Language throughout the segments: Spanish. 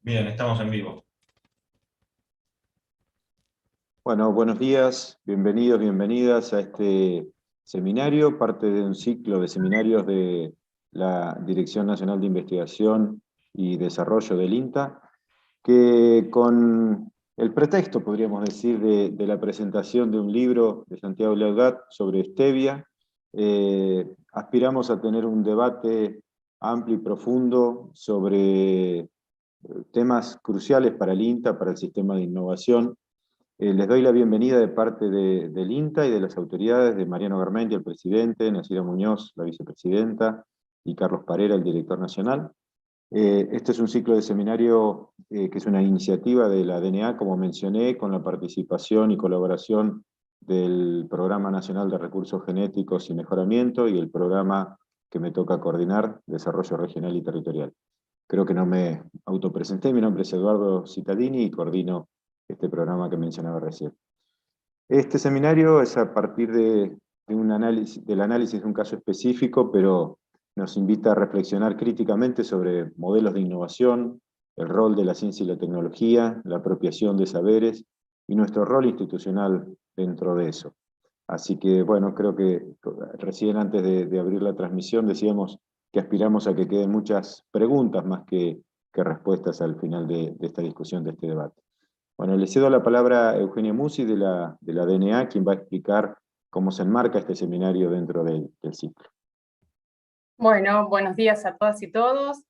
Bien, estamos en vivo. Bueno, buenos días, bienvenidos, bienvenidas a este seminario, parte de un ciclo de seminarios de la Dirección Nacional de Investigación y Desarrollo del INTA, que con el pretexto, podríamos decir, de la presentación de un libro de Santiago Laudat sobre stevia, aspiramos a tener un debate amplio y profundo sobre temas cruciales para el INTA, para el sistema de innovación. Les doy la bienvenida de parte del INTA y de las autoridades, de Mariano Garmendia, el presidente, Nacida Muñoz, la vicepresidenta, y Carlos Parera, el director nacional. Este es un ciclo de seminario que es una iniciativa de la DNA, como mencioné, con la participación y colaboración del Programa Nacional de Recursos Genéticos y Mejoramiento y el programa que me toca coordinar, Desarrollo Regional y Territorial. Creo que no me autopresenté, mi nombre es Eduardo Cittadini y coordino este programa que mencionaba recién. Este seminario es a partir del análisis de un caso específico, pero nos invita a reflexionar críticamente sobre modelos de innovación, el rol de la ciencia y la tecnología, la apropiación de saberes y nuestro rol institucional dentro de eso. Así que, bueno, creo que recién antes de abrir la transmisión decíamos que aspiramos a que queden muchas preguntas más que respuestas al final de esta discusión, de este debate. Bueno, le cedo la palabra a Eugenia Musi de la DNA, quien va a explicar cómo se enmarca este seminario dentro del ciclo. Bueno, buenos días a todas y todos.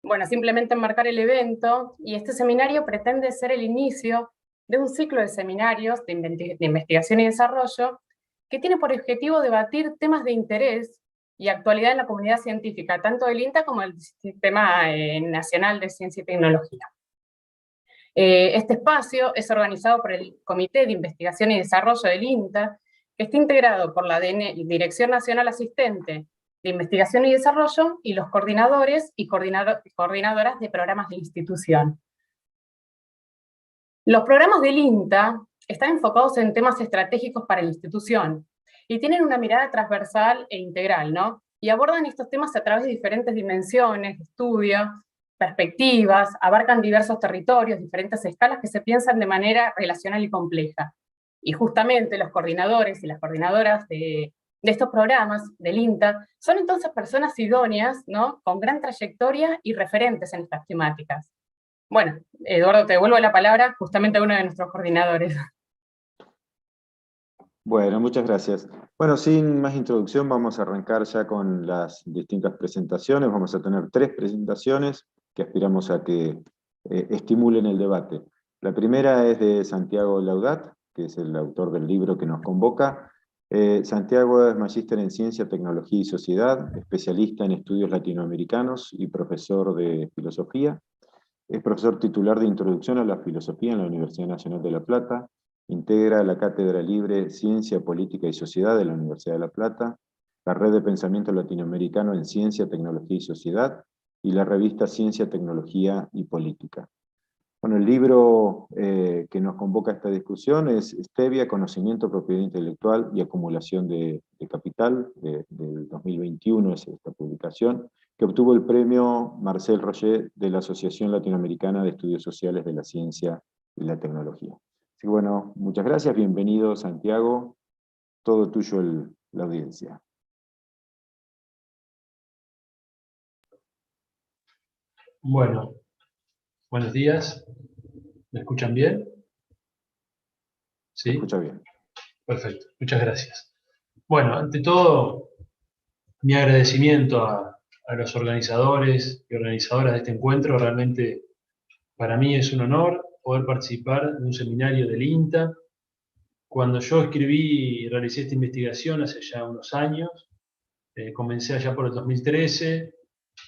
Bueno, simplemente enmarcar el evento, y este seminario pretende ser el inicio de un ciclo de seminarios de investigación y desarrollo que tiene por objetivo debatir temas de interés y actualidad en la comunidad científica, tanto del INTA como del Sistema Nacional de Ciencia y Tecnología. Este espacio es organizado por el Comité de Investigación y Desarrollo del INTA, que está integrado por la Dirección Nacional Asistente de Investigación y Desarrollo y los coordinadores y coordinadoras de programas de institución. Los programas del INTA están enfocados en temas estratégicos para la institución y tienen una mirada transversal e integral, ¿no? Y abordan estos temas a través de diferentes dimensiones, estudios, perspectivas, abarcan diversos territorios, diferentes escalas que se piensan de manera relacional y compleja. Y justamente los coordinadores y las coordinadoras de estos programas del INTA son entonces personas idóneas, ¿no?, con gran trayectoria y referentes en estas temáticas. Bueno, Eduardo, te devuelvo la palabra justamente a uno de nuestros coordinadores. Bueno, muchas gracias. Bueno, sin más introducción, vamos a arrancar ya con las distintas presentaciones. Vamos a tener 3 presentaciones que aspiramos a que estimulen el debate. La primera es de Santiago Laudat, que es el autor del libro que nos convoca. Santiago es magíster en Ciencia, Tecnología y Sociedad, especialista en estudios latinoamericanos y profesor de filosofía. Es profesor titular de Introducción a la Filosofía en la Universidad Nacional de La Plata. Integra la Cátedra Libre Ciencia, Política y Sociedad de la Universidad de La Plata, la Red de Pensamiento Latinoamericano en Ciencia, Tecnología y Sociedad, y la revista Ciencia, Tecnología y Política. Bueno, el libro que nos convoca a esta discusión es Stevia, Conocimiento, Propiedad Intelectual y Acumulación de Capital, del 2021 es esta publicación, que obtuvo el premio Marcel Roger de la Asociación Latinoamericana de Estudios Sociales de la Ciencia y la Tecnología. Así que bueno, muchas gracias, bienvenido Santiago, todo tuyo la audiencia. Bueno, buenos días. ¿Me escuchan bien? ¿Sí? Se escucha bien. Perfecto, muchas gracias. Bueno, ante todo, mi agradecimiento a los organizadores y organizadoras de este encuentro. Realmente para mí es un honor poder participar de un seminario del INTA. Cuando yo escribí y realicé esta investigación hace ya unos años, comencé allá por el 2013,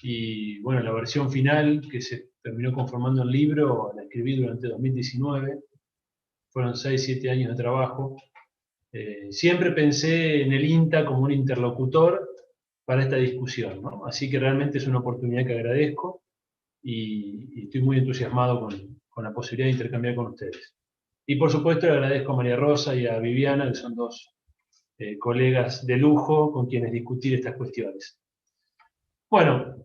y bueno, la versión final que se terminó conformando en libro la escribí durante 2019, fueron 6-7 años de trabajo. Siempre pensé en el INTA como un interlocutor para esta discusión, ¿no? Así que realmente es una oportunidad que agradezco y estoy muy entusiasmado con la posibilidad de intercambiar con ustedes. Y por supuesto le agradezco a María Rosa y a Viviana, que son 2 colegas de lujo con quienes discutir estas cuestiones. Bueno,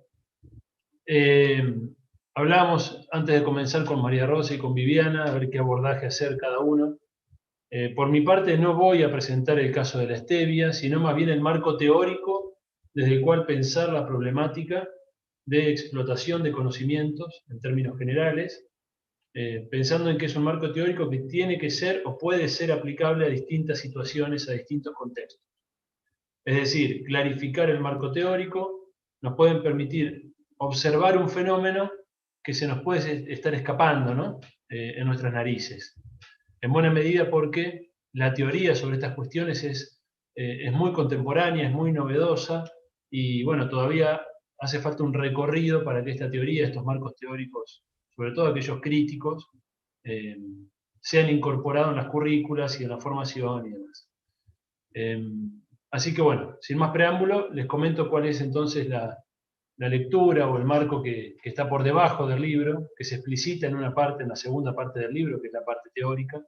Hablábamos antes de comenzar con María Rosa y con Viviana, a ver qué abordaje hacer cada uno. Por mi parte no voy a presentar el caso de la stevia, sino más bien el marco teórico desde el cual pensar la problemática de explotación de conocimientos en términos generales, pensando en que es un marco teórico que tiene que ser o puede ser aplicable a distintas situaciones, a distintos contextos. Es decir, clarificar el marco teórico nos puede permitir observar un fenómeno que se nos puede estar escapando, ¿no? En nuestras narices. En buena medida porque la teoría sobre estas cuestiones es muy contemporánea, es muy novedosa, y bueno, todavía hace falta un recorrido para que esta teoría, estos marcos teóricos, sobre todo aquellos críticos, sean incorporados en las currículas y en la formación y demás. Así que bueno, sin más preámbulo, les comento cuál es entonces la lectura o el marco que está por debajo del libro, que se explicita en una parte, en la segunda parte del libro, que es la parte teórica,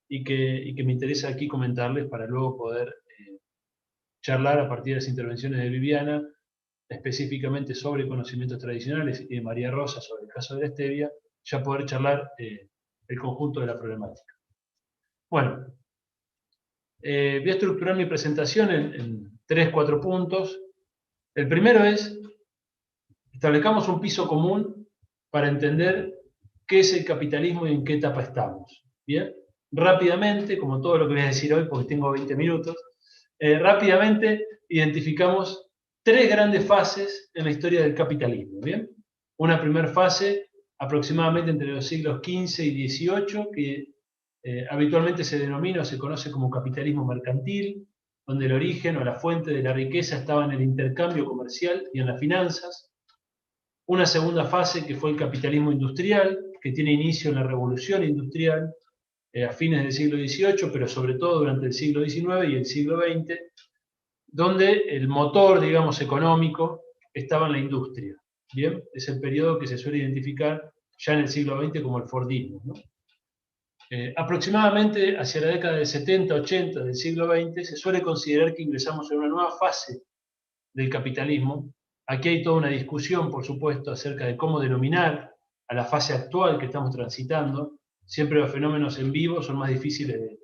y que me interesa aquí comentarles para luego poder charlar a partir de las intervenciones de Viviana, específicamente sobre conocimientos tradicionales, y de María Rosa sobre el caso de la stevia, ya poder charlar el conjunto de la problemática. Bueno, voy a estructurar mi presentación en 3-4 puntos. El primero es, establezcamos un piso común para entender qué es el capitalismo y en qué etapa estamos. ¿Bien? Rápidamente, como todo lo que voy a decir hoy, porque tengo 20 minutos, rápidamente identificamos 3 grandes fases en la historia del capitalismo. ¿Bien? Una primera fase, aproximadamente entre los siglos XV y XVIII, que habitualmente se denomina o se conoce como capitalismo mercantil, donde el origen o la fuente de la riqueza estaba en el intercambio comercial y en las finanzas. Una segunda fase que fue el capitalismo industrial, que tiene inicio en la revolución industrial a fines del siglo XVIII, pero sobre todo durante el siglo XIX y el siglo XX, donde el motor, digamos, económico estaba en la industria. ¿Bien? Es el periodo que se suele identificar ya en el siglo XX como el Fordismo, ¿no? Aproximadamente hacia la década del 70-80 del siglo XX se suele considerar que ingresamos en una nueva fase del capitalismo. Aquí hay toda una discusión, por supuesto, acerca de cómo denominar a la fase actual que estamos transitando. Siempre los fenómenos en vivo son más difíciles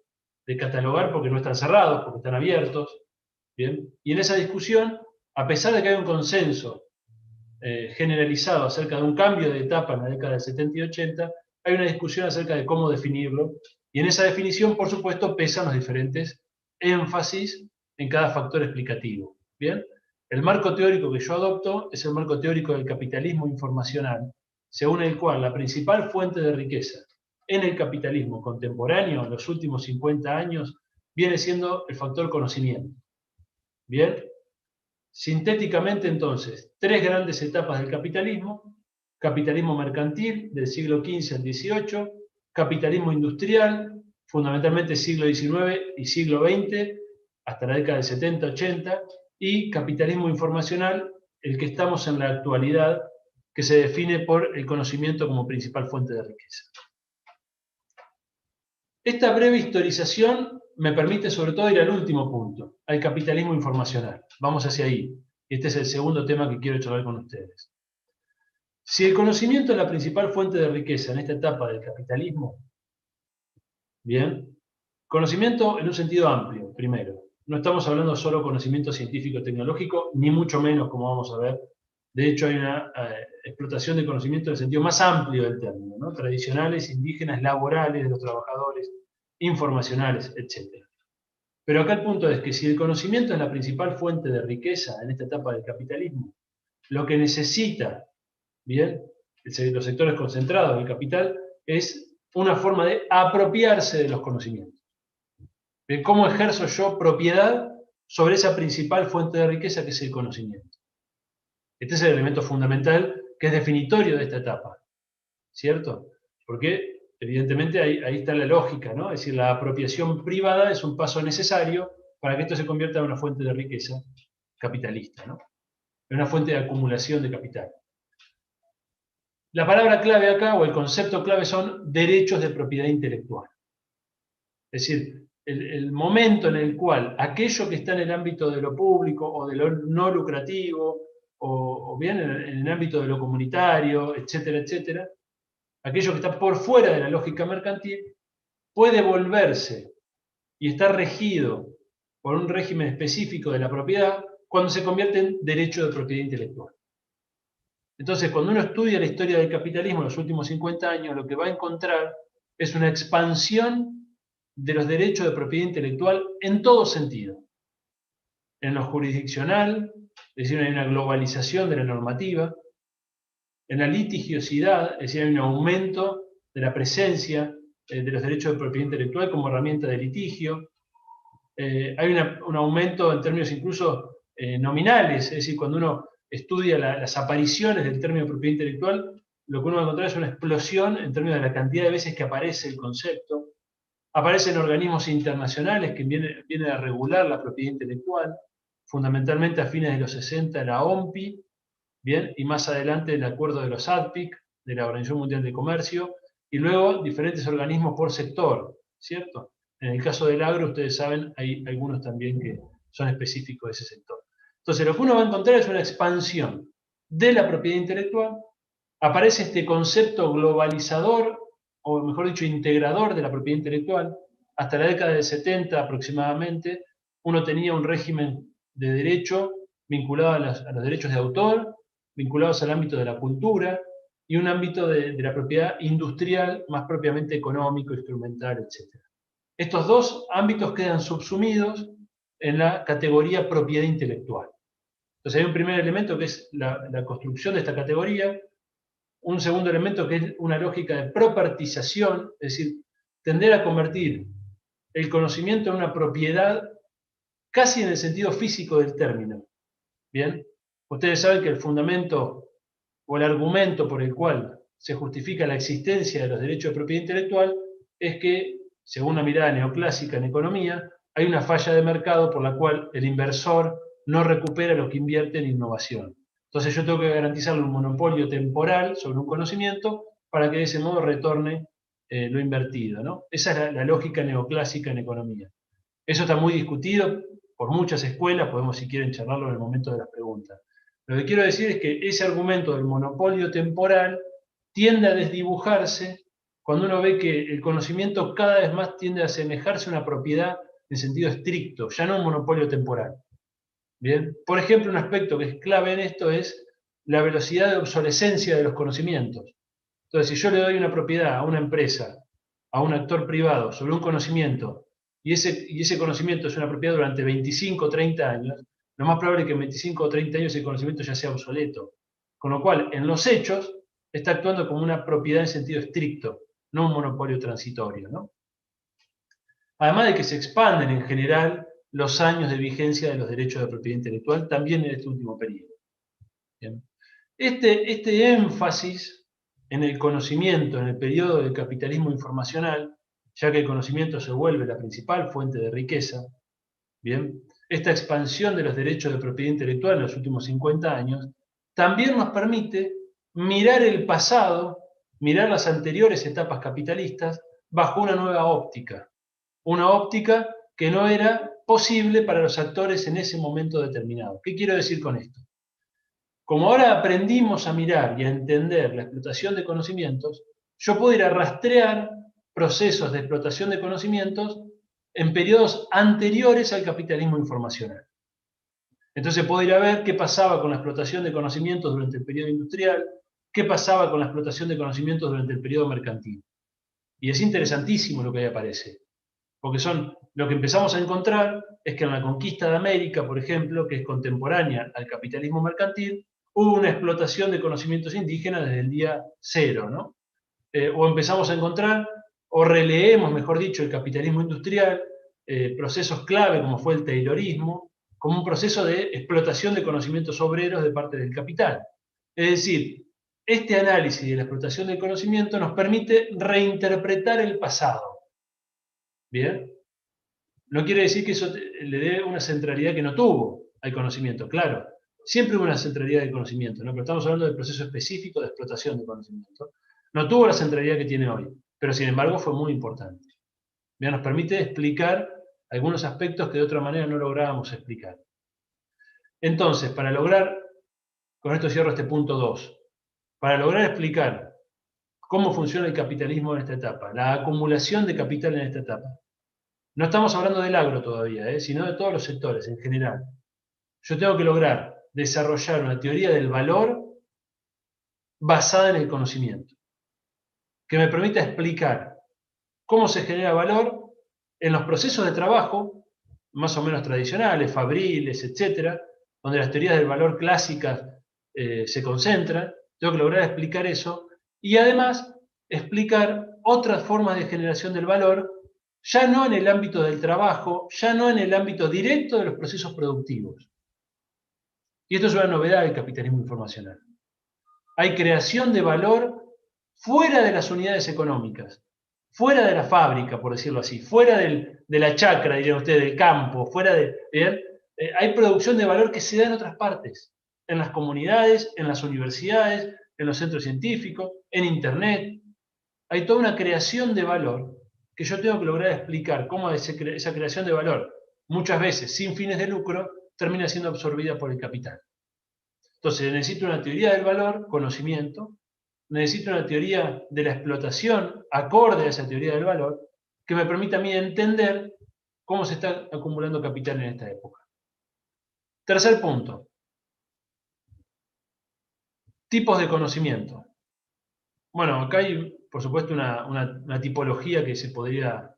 de catalogar porque no están cerrados, porque están abiertos. ¿Bien? Y en esa discusión, a pesar de que hay un consenso generalizado acerca de un cambio de etapa en la década del 70 y 80, hay una discusión acerca de cómo definirlo, y en esa definición, por supuesto, pesan los diferentes énfasis en cada factor explicativo. ¿Bien? El marco teórico que yo adopto es el marco teórico del capitalismo informacional, según el cual la principal fuente de riqueza en el capitalismo contemporáneo, en los últimos 50 años, viene siendo el factor conocimiento. ¿Bien? Sintéticamente, entonces, 3 grandes etapas del capitalismo: capitalismo mercantil, del siglo XV al XVIII, capitalismo industrial, fundamentalmente siglo XIX y siglo XX, hasta la década del 70-80, y capitalismo informacional, el que estamos en la actualidad, que se define por el conocimiento como principal fuente de riqueza. Esta breve historización me permite sobre todo ir al último punto, al capitalismo informacional. Vamos hacia ahí. Este es el segundo tema que quiero charlar con ustedes. Si el conocimiento es la principal fuente de riqueza en esta etapa del capitalismo, bien, conocimiento en un sentido amplio, primero. No estamos hablando solo de conocimiento científico-tecnológico, ni mucho menos, como vamos a ver. De hecho, hay una explotación de conocimiento en el sentido más amplio del término, ¿no? Tradicionales, indígenas, laborales de los trabajadores, informacionales, etc. Pero acá el punto es que si el conocimiento es la principal fuente de riqueza en esta etapa del capitalismo, lo que necesita, bien, los sectores concentrados del capital es una forma de apropiarse de los conocimientos. De cómo ejerzo yo propiedad sobre esa principal fuente de riqueza que es el conocimiento. Este es el elemento fundamental que es definitorio de esta etapa, ¿cierto? Porque evidentemente ahí está la lógica, ¿no? Es decir, la apropiación privada es un paso necesario para que esto se convierta en una fuente de riqueza capitalista, ¿no? En una fuente de acumulación de capital. La palabra clave acá, o el concepto clave, son derechos de propiedad intelectual. Es decir, el momento en el cual aquello que está en el ámbito de lo público o de lo no lucrativo o bien en el ámbito de lo comunitario, etcétera, etcétera, aquello que está por fuera de la lógica mercantil, puede volverse y está regido por un régimen específico de la propiedad cuando se convierte en derecho de propiedad intelectual. Entonces, cuando uno estudia la historia del capitalismo en los últimos 50 años, lo que va a encontrar es una expansión de los derechos de propiedad intelectual en todo sentido. En lo jurisdiccional, es decir, hay una globalización de la normativa. En la litigiosidad, es decir, hay un aumento de la presencia de los derechos de propiedad intelectual como herramienta de litigio. Hay un aumento en términos incluso nominales, es decir, cuando uno estudia las apariciones del término de propiedad intelectual, lo que uno va a encontrar es una explosión en términos de la cantidad de veces que aparece el concepto. Aparecen organismos internacionales que vienen a regular la propiedad intelectual, fundamentalmente a fines de los 60 la OMPI, bien, y más adelante el acuerdo de los ADPIC, de la Organización Mundial de Comercio, y luego diferentes organismos por sector, ¿cierto? En el caso del agro, ustedes saben, hay algunos también que son específicos de ese sector. Entonces, lo que uno va a encontrar es una expansión de la propiedad intelectual. Aparece este concepto globalizador, o mejor dicho, integrador de la propiedad intelectual. Hasta la década del 70 aproximadamente, uno tenía un régimen de derecho vinculado a los derechos de autor, vinculados al ámbito de la cultura, y un ámbito de la propiedad industrial, más propiamente económico, instrumental, etc. Estos dos ámbitos quedan subsumidos en la categoría propiedad intelectual. Entonces hay un primer elemento que es la construcción de esta categoría, un segundo elemento que es una lógica de propertización, es decir, tender a convertir el conocimiento en una propiedad casi en el sentido físico del término. Bien, ustedes saben que el fundamento o el argumento por el cual se justifica la existencia de los derechos de propiedad intelectual es que, según una mirada neoclásica en economía, hay una falla de mercado por la cual el inversor no recupera lo que invierte en innovación. Entonces yo tengo que garantizarle un monopolio temporal sobre un conocimiento para que de ese modo retorne lo invertido, ¿no? Esa es la lógica neoclásica en economía. Eso está muy discutido por muchas escuelas, podemos si quieren charlarlo en el momento de las preguntas. Lo que quiero decir es que ese argumento del monopolio temporal tiende a desdibujarse cuando uno ve que el conocimiento cada vez más tiende a asemejarse a una propiedad en sentido estricto, ya no un monopolio temporal. Bien, por ejemplo, un aspecto que es clave en esto es la velocidad de obsolescencia de los conocimientos. Entonces, si yo le doy una propiedad a una empresa, a un actor privado, sobre un conocimiento, y ese conocimiento es una propiedad durante 25 o 30 años, lo más probable es que en 25 o 30 años ese conocimiento ya sea obsoleto. Con lo cual, en los hechos, está actuando como una propiedad en sentido estricto, no un monopolio transitorio, ¿no? Además de que se expanden en general los años de vigencia de los derechos de propiedad intelectual, también en este último periodo. Bien. Este énfasis en el conocimiento en el periodo del capitalismo informacional, ya que el conocimiento se vuelve la principal fuente de riqueza, bien, esta expansión de los derechos de propiedad intelectual en los últimos 50 años, también nos permite mirar el pasado, mirar las anteriores etapas capitalistas bajo una nueva óptica. Una óptica que no era posible para los actores en ese momento determinado. ¿Qué quiero decir con esto? Como ahora aprendimos a mirar y a entender la explotación de conocimientos, yo puedo ir a rastrear procesos de explotación de conocimientos en periodos anteriores al capitalismo informacional. Entonces puedo ir a ver qué pasaba con la explotación de conocimientos durante el periodo industrial, qué pasaba con la explotación de conocimientos durante el periodo mercantil. Y es interesantísimo lo que ahí aparece, porque lo que empezamos a encontrar es que en la conquista de América, por ejemplo, que es contemporánea al capitalismo mercantil, hubo una explotación de conocimientos indígenas desde el día cero, ¿no? O empezamos a encontrar, o releemos, mejor dicho, el capitalismo industrial, procesos clave como fue el taylorismo, como un proceso de explotación de conocimientos obreros de parte del capital. Es decir, este análisis de la explotación del conocimiento nos permite reinterpretar el pasado. ¿Bien? No quiere decir que eso le dé una centralidad que no tuvo al conocimiento, claro. Siempre hubo una centralidad del conocimiento, ¿no? Pero estamos hablando del proceso específico de explotación de conocimiento. No tuvo la centralidad que tiene hoy, pero sin embargo fue muy importante. ¿Bien? Nos permite explicar algunos aspectos que de otra manera no lográbamos explicar. Entonces, para lograr con esto cierro este punto 2, para lograr explicar cómo funciona el capitalismo en esta etapa, la acumulación de capital en esta etapa. No estamos hablando del agro todavía, sino de todos los sectores en general. Yo tengo que lograr desarrollar una teoría del valor basada en el conocimiento, que me permita explicar cómo se genera valor en los procesos de trabajo, más o menos tradicionales, fabriles, etcétera, donde las teorías del valor clásicas se concentran. Tengo que lograr explicar eso y además explicar otras formas de generación del valor, ya no en el ámbito del trabajo, ya no en el ámbito directo de los procesos productivos. Y esto es una novedad del capitalismo informacional. Hay creación de valor fuera de las unidades económicas, fuera de la fábrica, por decirlo así, fuera de la chacra, dirían ustedes, del campo, fuera de... hay producción de valor que se da en otras partes, en las comunidades, en las universidades, en los centros científicos, en Internet. Hay toda una creación de valor que yo tengo que lograr explicar cómo esa creación de valor, muchas veces sin fines de lucro, termina siendo absorbida por el capital. Entonces necesito una teoría del valor, conocimiento, necesito una teoría de la explotación acorde a esa teoría del valor, que me permita a mí entender cómo se está acumulando capital en esta época. Tercer punto. Tipos de conocimiento. Bueno, acá hay, por supuesto, una tipología que se podría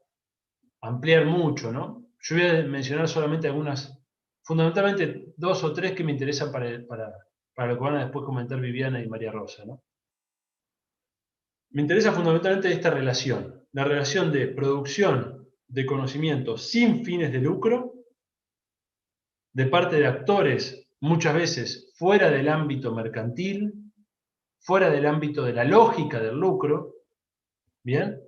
ampliar mucho, ¿no? Yo voy a mencionar solamente algunas, fundamentalmente 2 o 3 que me interesan para lo que van a después comentar Viviana y María Rosa, ¿no? Me interesa fundamentalmente esta relación, la relación de producción de conocimiento sin fines de lucro, de parte de actores muchas veces fuera del ámbito mercantil, fuera del ámbito de la lógica del lucro, ¿bien?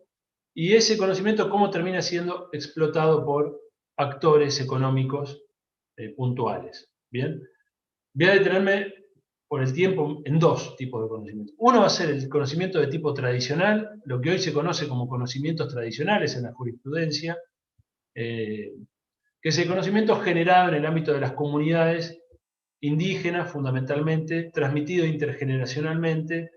Y ese conocimiento cómo termina siendo explotado por actores económicos puntuales, ¿bien? Voy a detenerme por el tiempo en 2 tipos de conocimiento. Uno va a ser el conocimiento de tipo tradicional, lo que hoy se conoce como conocimientos tradicionales en la jurisprudencia, que es el conocimiento generado en el ámbito de las comunidades indígenas, fundamentalmente, transmitido intergeneracionalmente,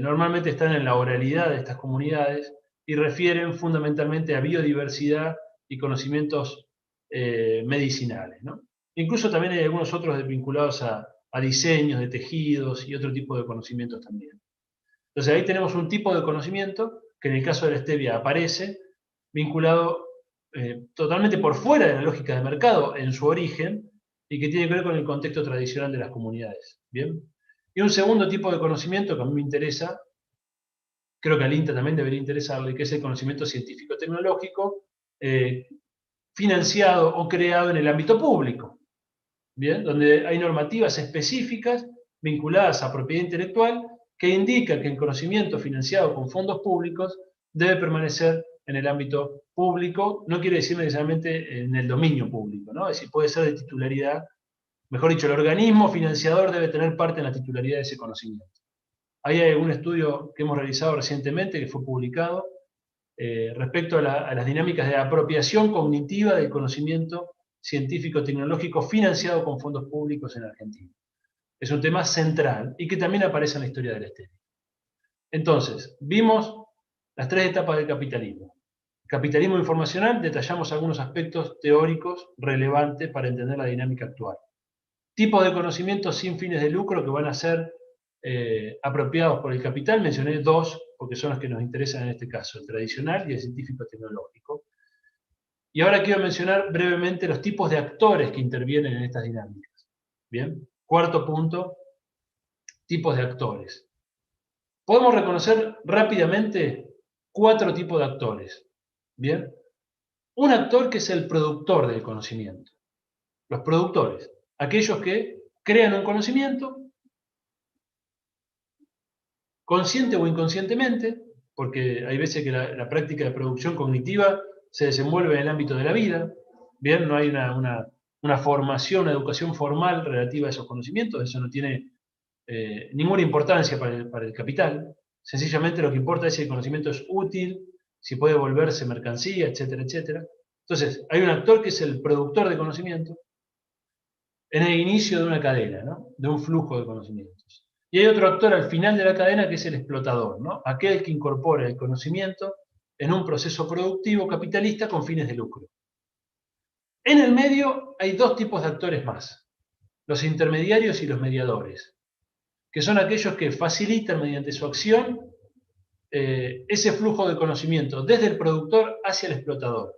normalmente están en la oralidad de estas comunidades y refieren fundamentalmente a biodiversidad y conocimientos medicinales, ¿no? Incluso también hay algunos otros vinculados a diseños de tejidos y otro tipo de conocimientos también. Entonces ahí tenemos un tipo de conocimiento que en el caso de la stevia aparece vinculado totalmente por fuera de la lógica de mercado en su origen y que tiene que ver con el contexto tradicional de las comunidades. ¿Bien? Y un segundo tipo de conocimiento que a mí me interesa, creo que al INTA también debería interesarle, que es el conocimiento científico-tecnológico financiado o creado en el ámbito público. ¿Bien? Donde hay normativas específicas vinculadas a propiedad intelectual que indican que el conocimiento financiado con fondos públicos debe permanecer en el ámbito público, no quiere decir necesariamente en el dominio público, ¿no? Es decir, puede ser de titularidad, mejor dicho, el organismo financiador debe tener parte en la titularidad de ese conocimiento. Ahí hay un estudio que hemos realizado recientemente, que fue publicado, respecto a las dinámicas de apropiación cognitiva del conocimiento científico-tecnológico financiado con fondos públicos en Argentina. Es un tema central y que también aparece en la historia de la estética. Entonces, vimos las 3 etapas del capitalismo. Capitalismo informacional, detallamos algunos aspectos teóricos relevantes para entender la dinámica actual. Tipos de conocimientos sin fines de lucro que van a ser apropiados por el capital, mencioné 2 porque son los que nos interesan en este caso, el tradicional y el científico-tecnológico. Y ahora quiero mencionar brevemente los tipos de actores que intervienen en estas dinámicas. Bien, cuarto punto, tipos de actores. Podemos reconocer rápidamente 4 tipos de actores. Bien, un actor que es el productor del conocimiento. Los productores, aquellos que crean un conocimiento, consciente o inconscientemente, porque hay veces que la práctica de producción cognitiva se desenvuelve en el ámbito de la vida, bien, no hay una formación, una educación formal relativa a esos conocimientos, eso no tiene ninguna importancia para el capital, sencillamente lo que importa es si el conocimiento es útil, si puede volverse mercancía, etcétera, etcétera. Entonces, hay un actor que es el productor de conocimiento, en el inicio de una cadena, ¿no? De un flujo de conocimientos. Y hay otro actor al final de la cadena que es el explotador, ¿no? Aquel que incorpora el conocimiento en un proceso productivo capitalista con fines de lucro. En el medio hay dos tipos de actores más, los intermediarios y los mediadores, que son aquellos que facilitan mediante su acción ese flujo de conocimiento desde el productor hacia el explotador.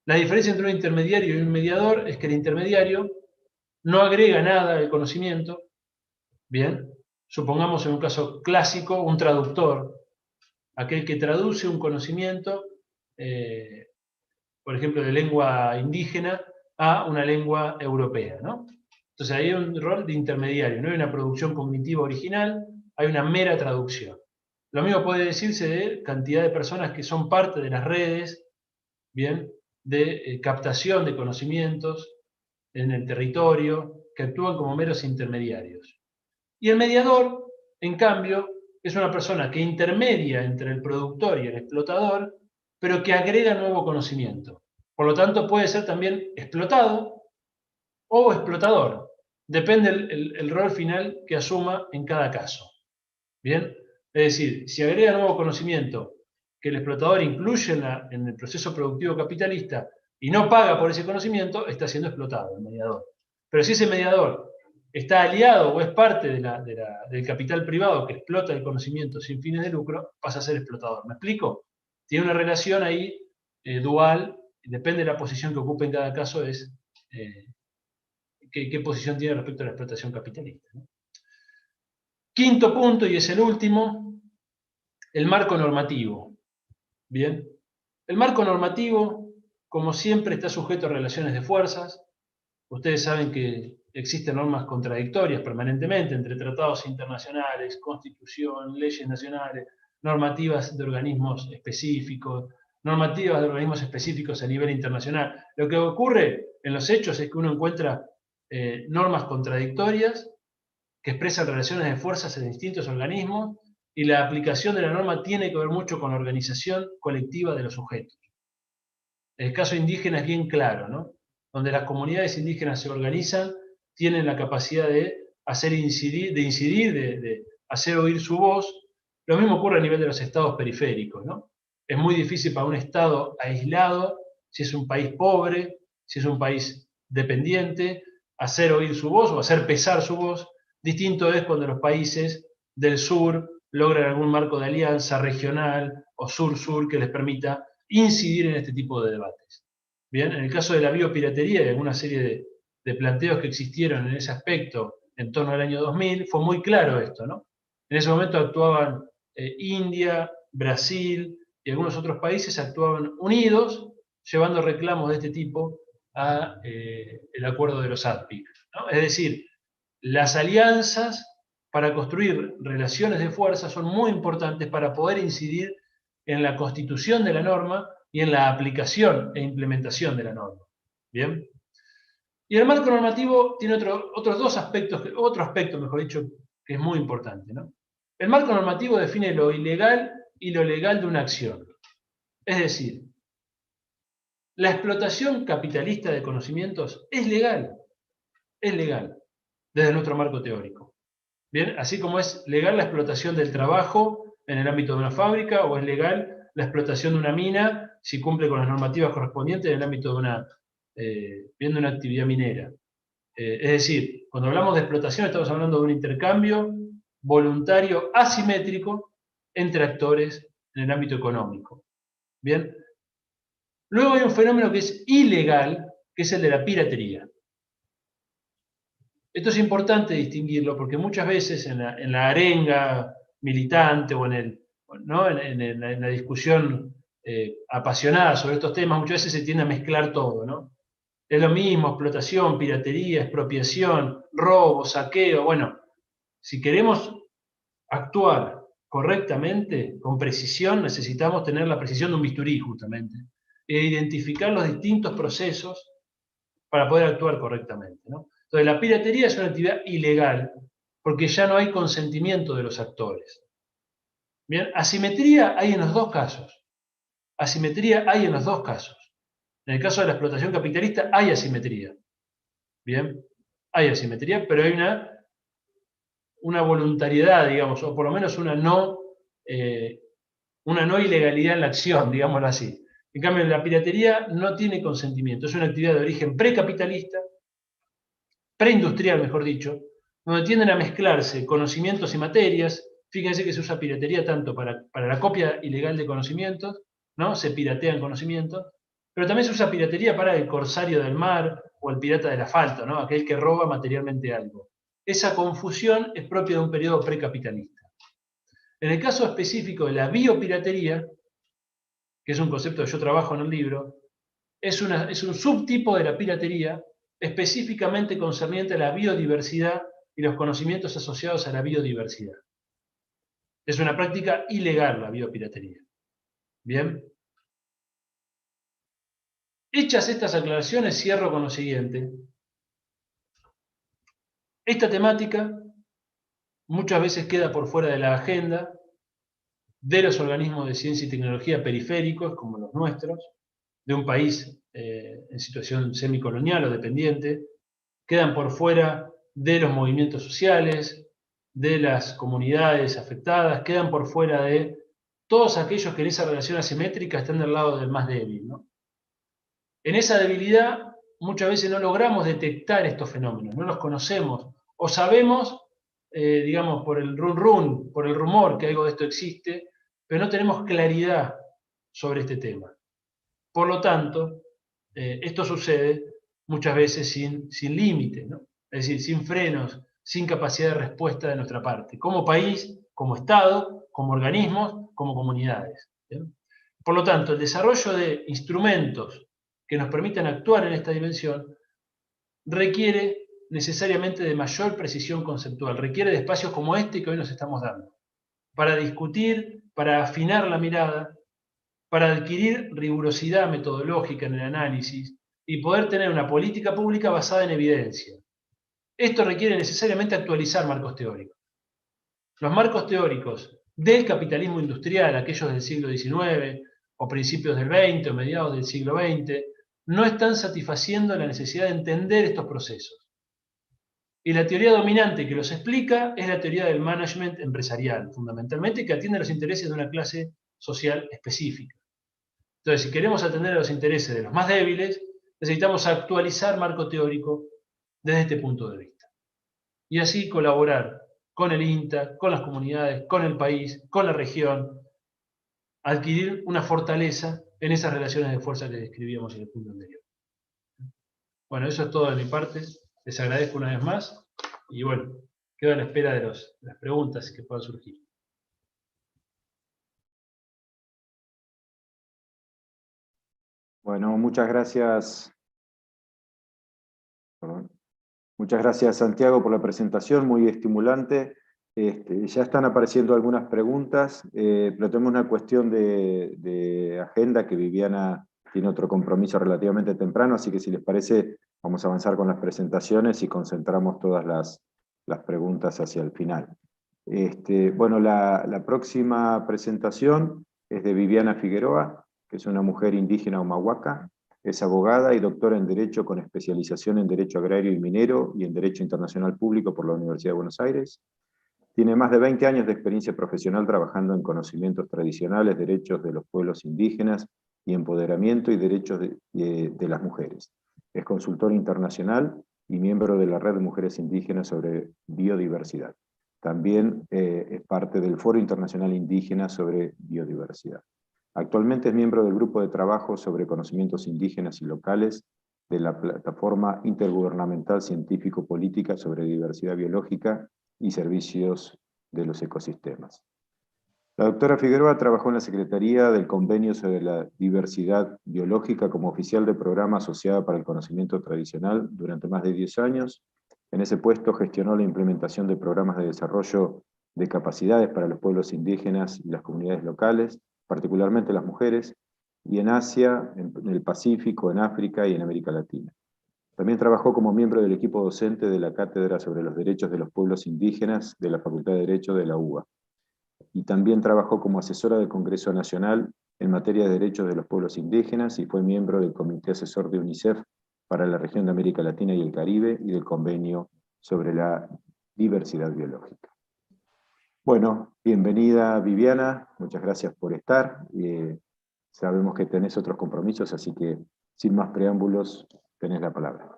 La diferencia entre un intermediario y un mediador es que el intermediario no agrega nada al conocimiento. Bien, supongamos en un caso clásico un traductor, aquel que traduce un conocimiento, por ejemplo, de lengua indígena a una lengua europea, ¿no? Entonces ahí hay un rol de intermediario, no hay una producción cognitiva original, hay una mera traducción. Lo mismo puede decirse de cantidad de personas que son parte de las redes, bien, de captación de conocimientos en el territorio, que actúan como meros intermediarios. Y el mediador, en cambio, es una persona que intermedia entre el productor y el explotador, pero que agrega nuevo conocimiento. Por lo tanto, puede ser también explotado o explotador. Depende el rol final que asuma en cada caso. ¿Bien? Es decir, si agrega nuevo conocimiento que el explotador incluye en el proceso productivo capitalista y no paga por ese conocimiento, está siendo explotado el mediador. Pero si ese mediador está aliado o es parte del capital privado que explota el conocimiento sin fines de lucro, pasa a ser explotador. ¿Me explico? Tiene una relación ahí dual, depende de la posición que ocupe en cada caso, es qué posición tiene respecto a la explotación capitalista, ¿no? Quinto punto, y es el último, el marco normativo. Bien, el marco normativo, como siempre, está sujeto a relaciones de fuerzas. Ustedes saben que existen normas contradictorias permanentemente entre tratados internacionales, constitución, leyes nacionales, normativas de organismos específicos, normativas de organismos específicos a nivel internacional. Lo que ocurre en los hechos es que uno encuentra normas contradictorias que expresan relaciones de fuerzas en distintos organismos, y la aplicación de la norma tiene que ver mucho con la organización colectiva de los sujetos. El caso indígena es bien claro, ¿no? Donde las comunidades indígenas se organizan, tienen la capacidad de hacer incidir, de hacer oír su voz. Lo mismo ocurre a nivel de los estados periféricos, ¿no? Es muy difícil para un estado aislado, si es un país pobre, si es un país dependiente, hacer oír su voz o hacer pesar su voz. Distinto es cuando los países del sur logran algún marco de alianza regional o sur-sur que les permita incidir en este tipo de debates. Bien, en el caso de la biopiratería y alguna serie de planteos que existieron en ese aspecto en torno al año 2000, fue muy claro esto, ¿no? En ese momento actuaban India, Brasil y algunos otros países actuaban unidos, llevando reclamos de este tipo a el acuerdo de los ADPIC, ¿no? Es decir, las alianzas para construir relaciones de fuerza son muy importantes para poder incidir en la constitución de la norma y en la aplicación e implementación de la norma. ¿Bien? Y el marco normativo tiene otros dos aspectos, otro aspecto, mejor dicho, que es muy importante, ¿no? El marco normativo define lo ilegal y lo legal de una acción. Es decir, la explotación capitalista de conocimientos es legal desde nuestro marco teórico. Bien, así como es legal la explotación del trabajo en el ámbito de una fábrica, o es legal la explotación de una mina si cumple con las normativas correspondientes en el ámbito de una actividad minera. Es decir, cuando hablamos de explotación estamos hablando de un intercambio voluntario asimétrico entre actores en el ámbito económico. Bien. Luego hay un fenómeno que es ilegal, que es el de la piratería. Esto es importante distinguirlo porque muchas veces en la arenga militante o en la discusión apasionada sobre estos temas, muchas veces se tiende a mezclar todo, ¿no? Es lo mismo, explotación, piratería, expropiación, robo, saqueo. Bueno, si queremos actuar correctamente, con precisión, necesitamos tener la precisión de un bisturí, justamente, e identificar los distintos procesos para poder actuar correctamente, ¿no? Entonces, la piratería es una actividad ilegal, porque ya no hay consentimiento de los actores. Bien, asimetría hay en los dos casos. Asimetría hay en los dos casos. En el caso de la explotación capitalista hay asimetría. ¿Bien? Hay asimetría, pero hay una voluntariedad, digamos, o por lo menos una no ilegalidad en la acción, digámoslo así. En cambio, la piratería no tiene consentimiento, es una actividad de origen precapitalista, preindustrial, mejor dicho, donde tienden a mezclarse conocimientos y materias. Fíjense que se usa piratería tanto para la copia ilegal de conocimientos, ¿no? Se piratean conocimientos, pero también se usa piratería para el corsario del mar o el pirata del asfalto, ¿no? Aquel que roba materialmente algo. Esa confusión es propia de un periodo precapitalista. En el caso específico de la biopiratería, que es un concepto que yo trabajo en el libro, es un subtipo de la piratería específicamente concerniente a la biodiversidad y los conocimientos asociados a la biodiversidad. Es una práctica ilegal la biopiratería. ¿Bien? Hechas estas aclaraciones, cierro con lo siguiente. Esta temática muchas veces queda por fuera de la agenda de los organismos de ciencia y tecnología periféricos, como los nuestros, de un país en situación semicolonial o dependiente, quedan por fuera de los movimientos sociales, de las comunidades afectadas, quedan por fuera de todos aquellos que en esa relación asimétrica están del lado del más débil, ¿no? En esa debilidad muchas veces no logramos detectar estos fenómenos, no los conocemos, o sabemos, digamos, por el run, por el rumor que algo de esto existe, pero no tenemos claridad sobre este tema. Por lo tanto, esto sucede muchas veces sin límite, ¿no? Es decir, sin frenos, sin capacidad de respuesta de nuestra parte, como país, como Estado, como organismos, como comunidades. ¿Bien? Por lo tanto, el desarrollo de instrumentos que nos permitan actuar en esta dimensión requiere necesariamente de mayor precisión conceptual, requiere de espacios como este que hoy nos estamos dando, para discutir, para afinar la mirada, para adquirir rigurosidad metodológica en el análisis y poder tener una política pública basada en evidencia. Esto requiere necesariamente actualizar marcos teóricos. Los marcos teóricos del capitalismo industrial, aquellos del siglo XIX o principios del XX o mediados del siglo XX, no están satisfaciendo la necesidad de entender estos procesos. Y la teoría dominante que los explica es la teoría del management empresarial, fundamentalmente, que atiende a los intereses de una clase social específica. Entonces, si queremos atender a los intereses de los más débiles, necesitamos actualizar marco teórico desde este punto de vista. Y así colaborar con el INTA, con las comunidades, con el país, con la región, adquirir una fortaleza en esas relaciones de fuerza que describíamos en el punto anterior. Bueno, eso es todo de mi parte. Les agradezco una vez más y bueno, quedo a la espera de las preguntas que puedan surgir. Bueno, muchas gracias. Perdón. Muchas gracias, Santiago, por la presentación, muy estimulante. Ya están apareciendo algunas preguntas, pero tenemos una cuestión de agenda que Viviana tiene otro compromiso relativamente temprano, así que si les parece, vamos a avanzar con las presentaciones y concentramos todas las preguntas hacia el final. Bueno, la próxima presentación es de Viviana Figueroa, que es una mujer indígena humahuaca. Es abogada y doctora en Derecho con especialización en Derecho Agrario y Minero y en Derecho Internacional Público por la Universidad de Buenos Aires. Tiene más de 20 años de experiencia profesional trabajando en conocimientos tradicionales, derechos de los pueblos indígenas y empoderamiento y derechos de las mujeres. Es consultora internacional y miembro de la Red de Mujeres Indígenas sobre Biodiversidad. También es parte del Foro Internacional Indígena sobre Biodiversidad. Actualmente es miembro del Grupo de Trabajo sobre Conocimientos Indígenas y Locales de la Plataforma Intergubernamental Científico-Política sobre Diversidad Biológica y Servicios de los Ecosistemas. La doctora Figueroa trabajó en la Secretaría del Convenio sobre la Diversidad Biológica como oficial de programa asociada para el conocimiento tradicional durante más de 10 años. En ese puesto gestionó la implementación de programas de desarrollo de capacidades para los pueblos indígenas y las comunidades locales, particularmente las mujeres, y en Asia, en el Pacífico, en África y en América Latina. También trabajó como miembro del equipo docente de la Cátedra sobre los Derechos de los Pueblos Indígenas de la Facultad de Derecho de la UBA. Y también trabajó como asesora del Congreso Nacional en materia de derechos de los pueblos indígenas y fue miembro del Comité Asesor de UNICEF para la región de América Latina y el Caribe y del Convenio sobre la Diversidad Biológica. Bueno, bienvenida Viviana, muchas gracias por estar. Sabemos que tenés otros compromisos, así que sin más preámbulos, tenés la palabra.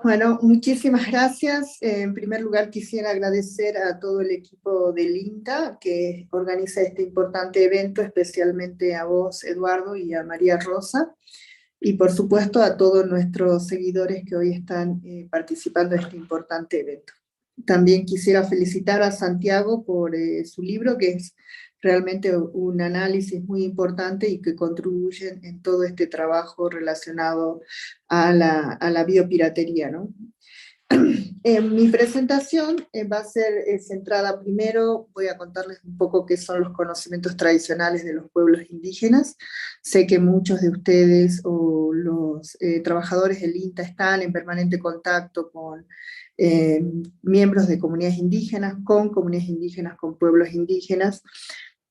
Bueno, muchísimas gracias. En primer lugar, quisiera agradecer a todo el equipo del INTA que organiza este importante evento, especialmente a vos, Eduardo, y a María Rosa, y por supuesto a todos nuestros seguidores que hoy están participando en este importante evento. También quisiera felicitar a Santiago por su libro, que es realmente un análisis muy importante y que contribuye en todo este trabajo relacionado a la biopiratería, ¿no? Mi presentación va a ser centrada primero, voy a contarles un poco qué son los conocimientos tradicionales de los pueblos indígenas. Sé que muchos de ustedes o los trabajadores del INTA están en permanente contacto con miembros de comunidades indígenas, con pueblos indígenas.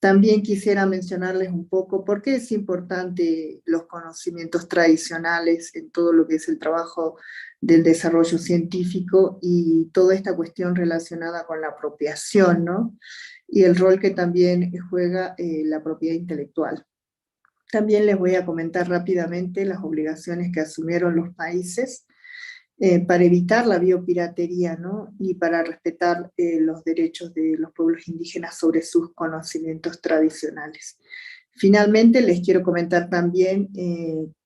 También quisiera mencionarles un poco por qué es importante los conocimientos tradicionales en todo lo que es el trabajo del desarrollo científico y toda esta cuestión relacionada con la apropiación, ¿no? Y el rol que también juega la propiedad intelectual. También les voy a comentar rápidamente las obligaciones que asumieron los países para evitar la biopiratería, ¿no? Y para respetar los derechos de los pueblos indígenas sobre sus conocimientos tradicionales. Finalmente, les quiero comentar también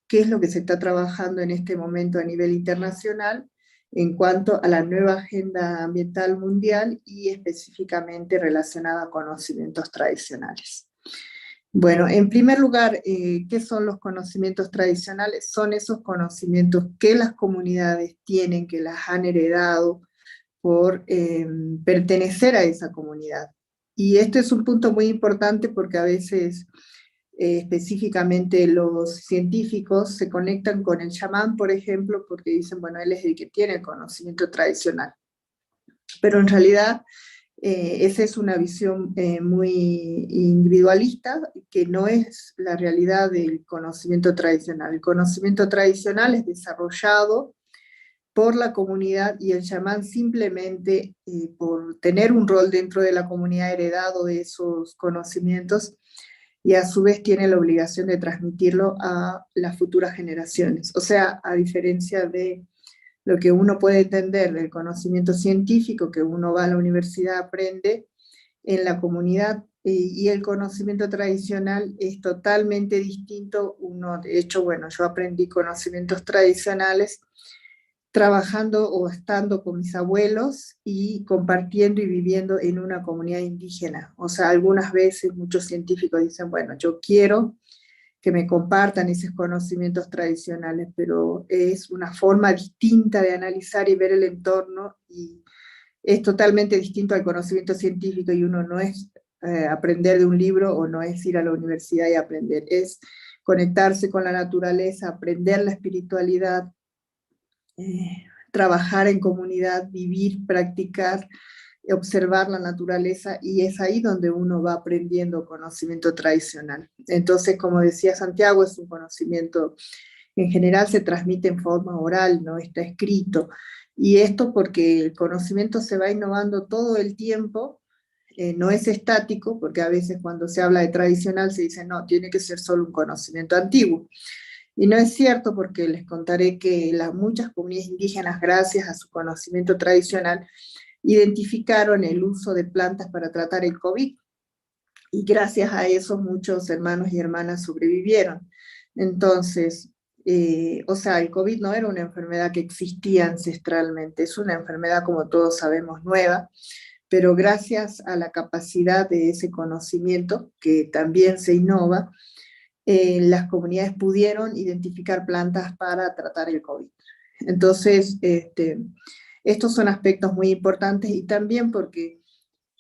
qué es lo que se está trabajando en este momento a nivel internacional en cuanto a la nueva agenda ambiental mundial y específicamente relacionada a conocimientos tradicionales. Bueno, en primer lugar, ¿qué son los conocimientos tradicionales? Son esos conocimientos que las comunidades tienen, que las han heredado por pertenecer a esa comunidad. Y este es un punto muy importante porque a veces específicamente los científicos se conectan con el chamán, por ejemplo, porque dicen, bueno, él es el que tiene el conocimiento tradicional. Pero en realidad esa es una visión muy individualista, que no es la realidad del conocimiento tradicional. El conocimiento tradicional es desarrollado por la comunidad y el chamán simplemente por tener un rol dentro de la comunidad heredado de esos conocimientos y a su vez tiene la obligación de transmitirlo a las futuras generaciones. O sea, a diferencia de lo que uno puede entender del conocimiento científico, que uno va a la universidad, aprende en la comunidad, y el conocimiento tradicional es totalmente distinto. Uno, de hecho, bueno, yo aprendí conocimientos tradicionales trabajando o estando con mis abuelos y compartiendo y viviendo en una comunidad indígena. O sea, algunas veces muchos científicos dicen, bueno, yo quiero que me compartan esos conocimientos tradicionales, pero es una forma distinta de analizar y ver el entorno, y es totalmente distinto al conocimiento científico, y uno no es aprender de un libro o no es ir a la universidad y aprender, es conectarse con la naturaleza, aprender la espiritualidad, trabajar en comunidad, vivir, practicar, observar la naturaleza, y es ahí donde uno va aprendiendo conocimiento tradicional. Entonces, como decía Santiago, es un conocimiento en general se transmite en forma oral, no está escrito, y esto porque el conocimiento se va innovando todo el tiempo, no es estático, porque a veces cuando se habla de tradicional se dice, no, tiene que ser solo un conocimiento antiguo. Y no es cierto, porque les contaré que muchas comunidades indígenas, gracias a su conocimiento tradicional, identificaron el uso de plantas para tratar el COVID, y gracias a eso muchos hermanos y hermanas sobrevivieron. Entonces, o sea, el COVID no era una enfermedad que existía ancestralmente, es una enfermedad, como todos sabemos, nueva, pero gracias a la capacidad de ese conocimiento, que también se innova, las comunidades pudieron identificar plantas para tratar el COVID. Entonces, estos son aspectos muy importantes, y también porque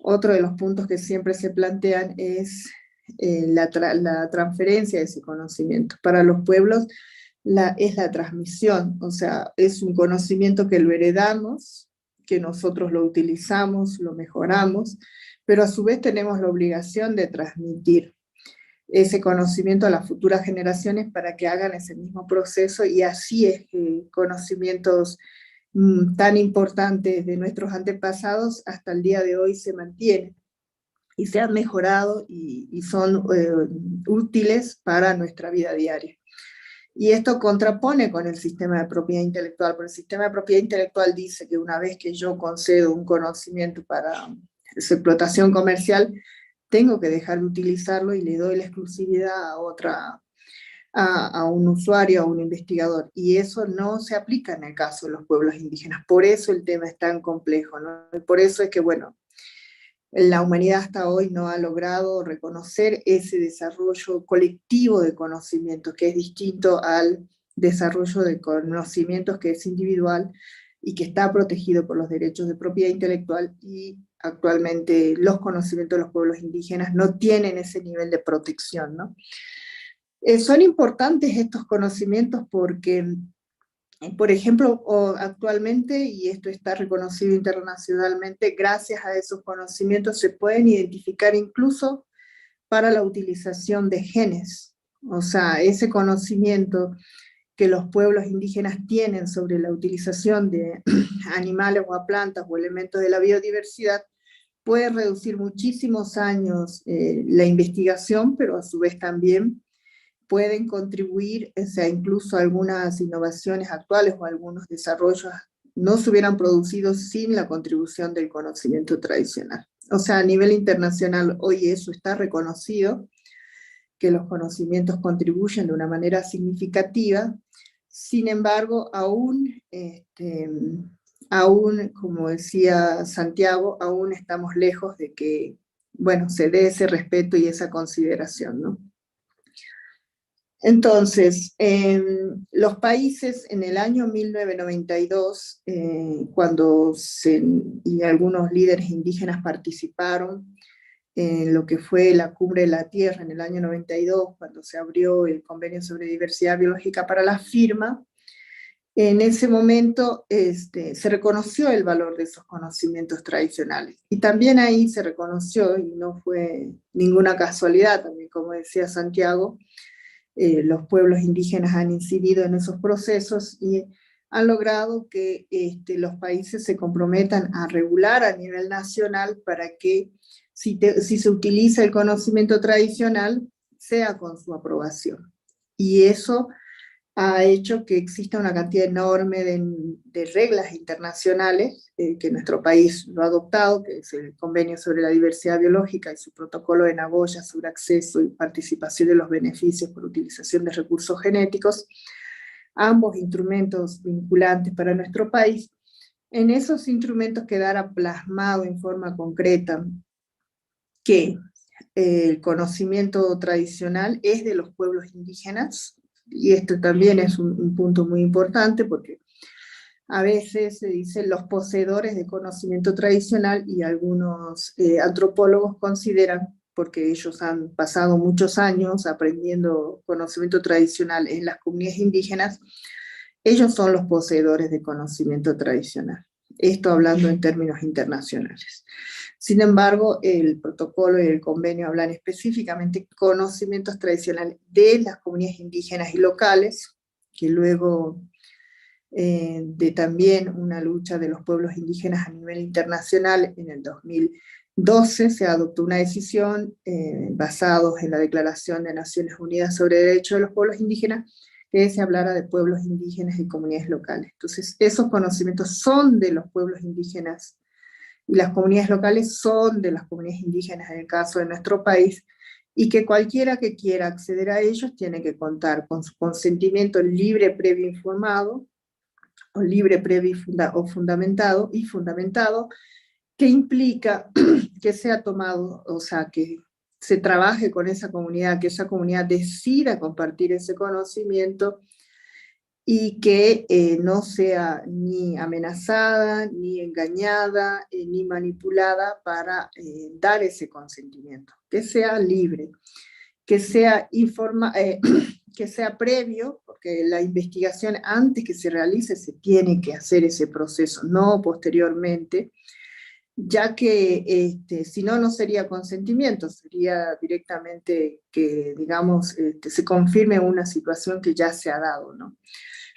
otro de los puntos que siempre se plantean es la transferencia de ese conocimiento. Para los pueblos es la transmisión, o sea, es un conocimiento que lo heredamos, que nosotros lo utilizamos, lo mejoramos, pero a su vez tenemos la obligación de transmitir. ese conocimiento a las futuras generaciones para que hagan ese mismo proceso, y así es que conocimientos tan importantes de nuestros antepasados hasta el día de hoy se mantienen y se han mejorado y son útiles para nuestra vida diaria. Y esto contrapone con el sistema de propiedad intelectual, porque el sistema de propiedad intelectual dice que una vez que yo concedo un conocimiento para su explotación comercial, tengo que dejar de utilizarlo y le doy la exclusividad a un usuario, a un investigador, y eso no se aplica en el caso de los pueblos indígenas. Por eso el tema es tan complejo, ¿no? Y por eso es que, bueno, la humanidad hasta hoy no ha logrado reconocer ese desarrollo colectivo de conocimientos, que es distinto al desarrollo de conocimientos que es individual y que está protegido por los derechos de propiedad intelectual, y actualmente los conocimientos de los pueblos indígenas no tienen ese nivel de protección, ¿no? Son importantes estos conocimientos porque, por ejemplo, actualmente, y esto está reconocido internacionalmente, gracias a esos conocimientos se pueden identificar incluso para la utilización de genes. O sea, ese conocimiento que los pueblos indígenas tienen sobre la utilización de animales o a plantas o elementos de la biodiversidad puede reducir muchísimos años la investigación, pero a su vez también pueden contribuir, o sea, incluso algunas innovaciones actuales o algunos desarrollos no se hubieran producido sin la contribución del conocimiento tradicional. O sea, a nivel internacional hoy eso está reconocido, que los conocimientos contribuyen de una manera significativa. Sin embargo, aún, como decía Santiago, aún estamos lejos de que, bueno, se dé ese respeto y esa consideración, ¿no? Entonces, los países en el año 1992, y algunos líderes indígenas participaron en lo que fue la Cumbre de la Tierra en el año 92, cuando se abrió el Convenio sobre Diversidad Biológica para la firma, en ese momento se reconoció el valor de esos conocimientos tradicionales. Y también ahí se reconoció, y no fue ninguna casualidad, también como decía Santiago, los pueblos indígenas han incidido en esos procesos y han logrado que los países se comprometan a regular a nivel nacional para que si se utiliza el conocimiento tradicional, sea con su aprobación. Y eso ha hecho que exista una cantidad enorme de reglas internacionales que nuestro país lo ha adoptado, que es el Convenio sobre la Diversidad Biológica y su protocolo de Nagoya sobre acceso y participación de los beneficios por utilización de recursos genéticos, ambos instrumentos vinculantes para nuestro país. En esos instrumentos quedara plasmado en forma concreta que el conocimiento tradicional es de los pueblos indígenas, y esto también es un punto muy importante, porque a veces se dicen los poseedores de conocimiento tradicional, y algunos antropólogos consideran, porque ellos han pasado muchos años aprendiendo conocimiento tradicional en las comunidades indígenas, ellos son los poseedores de conocimiento tradicional. Esto hablando en términos internacionales. Sin embargo, el protocolo y el convenio hablan específicamente de conocimientos tradicionales de las comunidades indígenas y locales, que luego de también una lucha de los pueblos indígenas a nivel internacional, en el 2012 se adoptó una decisión basada en la Declaración de Naciones Unidas sobre Derechos de los Pueblos Indígenas, que se hablara de pueblos indígenas y comunidades locales. Entonces, esos conocimientos son de los pueblos indígenas, y las comunidades locales son de las comunidades indígenas en el caso de nuestro país, y que cualquiera que quiera acceder a ellos tiene que contar con su consentimiento libre, previo, informado, o libre, previo o fundamentado, que implica que sea tomado, o sea, que se trabaje con esa comunidad, que esa comunidad decida compartir ese conocimiento, y que no sea ni amenazada, ni engañada, ni manipulada para dar ese consentimiento, que sea libre, que sea, que sea previo, porque la investigación antes que se realice se tiene que hacer ese proceso, no posteriormente, ya que si no, no sería consentimiento, sería directamente que, digamos, se confirme una situación que ya se ha dado, ¿no?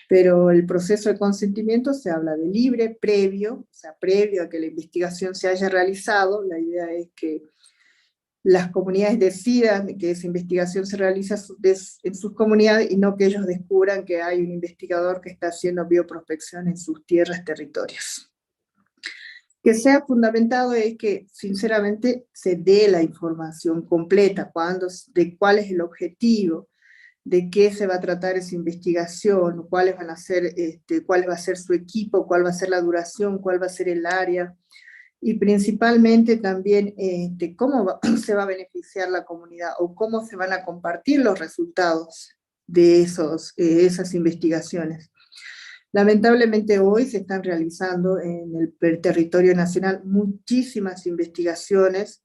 Pero el proceso de consentimiento se habla de libre, previo, o sea, previo a que la investigación se haya realizado. La idea es que las comunidades decidan que esa investigación se realiza en sus comunidades y no que ellos descubran que hay un investigador que está haciendo bioprospección en sus tierras, territorios. Que sea fundamentado es que, sinceramente, se dé la información completa, de cuál es el objetivo, de qué se va a tratar esa investigación, cuáles van a ser, cuál va a ser su equipo, cuál va a ser la duración, cuál va a ser el área, y principalmente también cómo se va a beneficiar la comunidad o cómo se van a compartir los resultados de esas investigaciones. Lamentablemente hoy se están realizando en el territorio nacional muchísimas investigaciones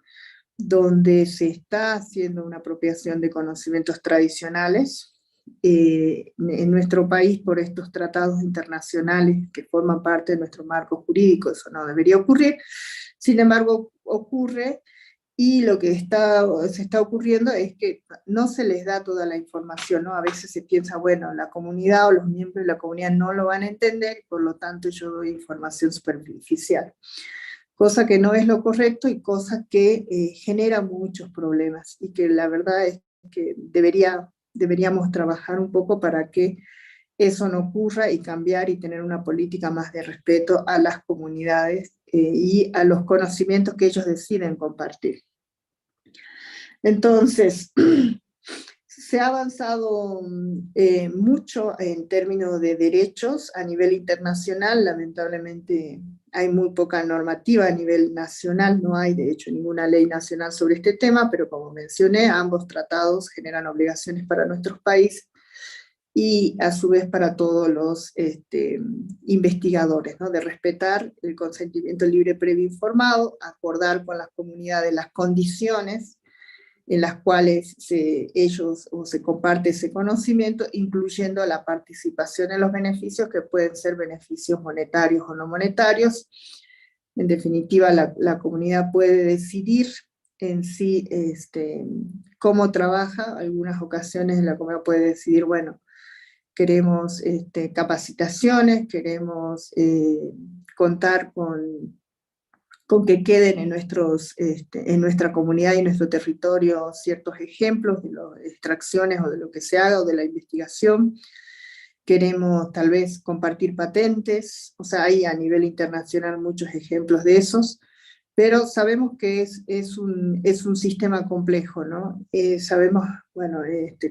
donde se está haciendo una apropiación de conocimientos tradicionales en nuestro país por estos tratados internacionales que forman parte de nuestro marco jurídico. Eso no debería ocurrir, sin embargo ocurre, y lo que se está ocurriendo es que no se les da toda la información, ¿no? A veces se piensa, bueno, la comunidad o los miembros de la comunidad no lo van a entender, por lo tanto yo doy información superficial, cosa que no es lo correcto y cosa que genera muchos problemas, y que la verdad es que deberíamos trabajar un poco para que eso no ocurra y cambiar y tener una política más de respeto a las comunidades y a los conocimientos que ellos deciden compartir. Entonces, se ha avanzado mucho en términos de derechos a nivel internacional. Lamentablemente hay muy poca normativa a nivel nacional, no hay de hecho ninguna ley nacional sobre este tema, pero como mencioné, ambos tratados generan obligaciones para nuestros países y a su vez para todos los investigadores, ¿no? De respetar el consentimiento libre, previo, informado, acordar con las comunidades las condiciones en las cuales se comparte ese conocimiento, incluyendo la participación en los beneficios, que pueden ser beneficios monetarios o no monetarios. En definitiva, la comunidad puede decidir en sí cómo trabaja. Algunas ocasiones la comunidad puede decidir, bueno, queremos capacitaciones, queremos contar con que queden en nuestra comunidad y en nuestro territorio ciertos ejemplos de las extracciones o de lo que se haga o de la investigación. Queremos tal vez compartir patentes, o sea, hay a nivel internacional muchos ejemplos de esos, pero sabemos que es un sistema complejo, ¿no? Sabemos, bueno,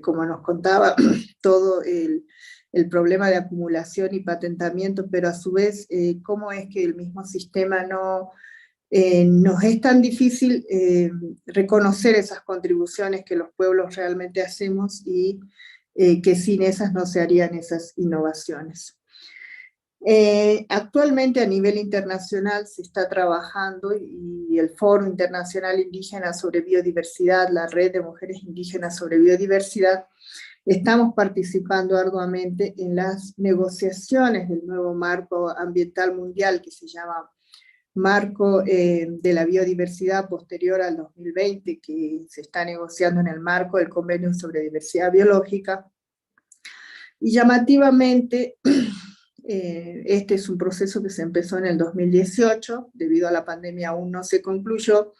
como nos contaba, todo el problema de acumulación y patentamiento, pero a su vez, cómo es que el mismo sistema nos es tan difícil reconocer esas contribuciones que los pueblos realmente hacemos y que sin esas no se harían esas innovaciones. Actualmente a nivel internacional se está trabajando, y el Foro Internacional Indígena sobre Biodiversidad, la Red de Mujeres Indígenas sobre Biodiversidad, estamos participando arduamente en las negociaciones del nuevo marco ambiental mundial que se llama Marco de la Biodiversidad posterior al 2020, que se está negociando en el marco del Convenio sobre Diversidad Biológica. Y llamativamente, este es un proceso que se empezó en el 2018, debido a la pandemia aún no se concluyó.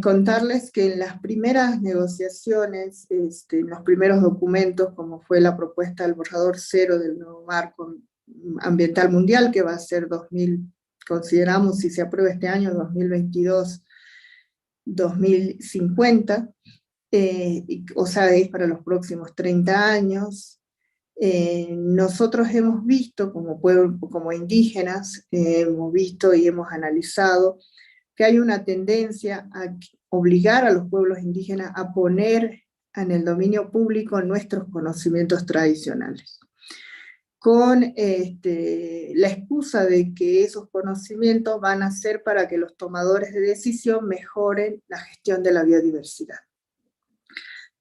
Contarles que en las primeras negociaciones, en los primeros documentos, como fue la propuesta del borrador cero del nuevo marco ambiental mundial, que va a ser consideramos, si se aprueba este año, 2022-2050, o sea, es para los próximos 30 años. Nosotros hemos visto, como pueblo, como indígenas, hemos visto y hemos analizado que hay una tendencia a obligar a los pueblos indígenas a poner en el dominio público nuestros conocimientos tradicionales, con la excusa de que esos conocimientos van a ser para que los tomadores de decisión mejoren la gestión de la biodiversidad.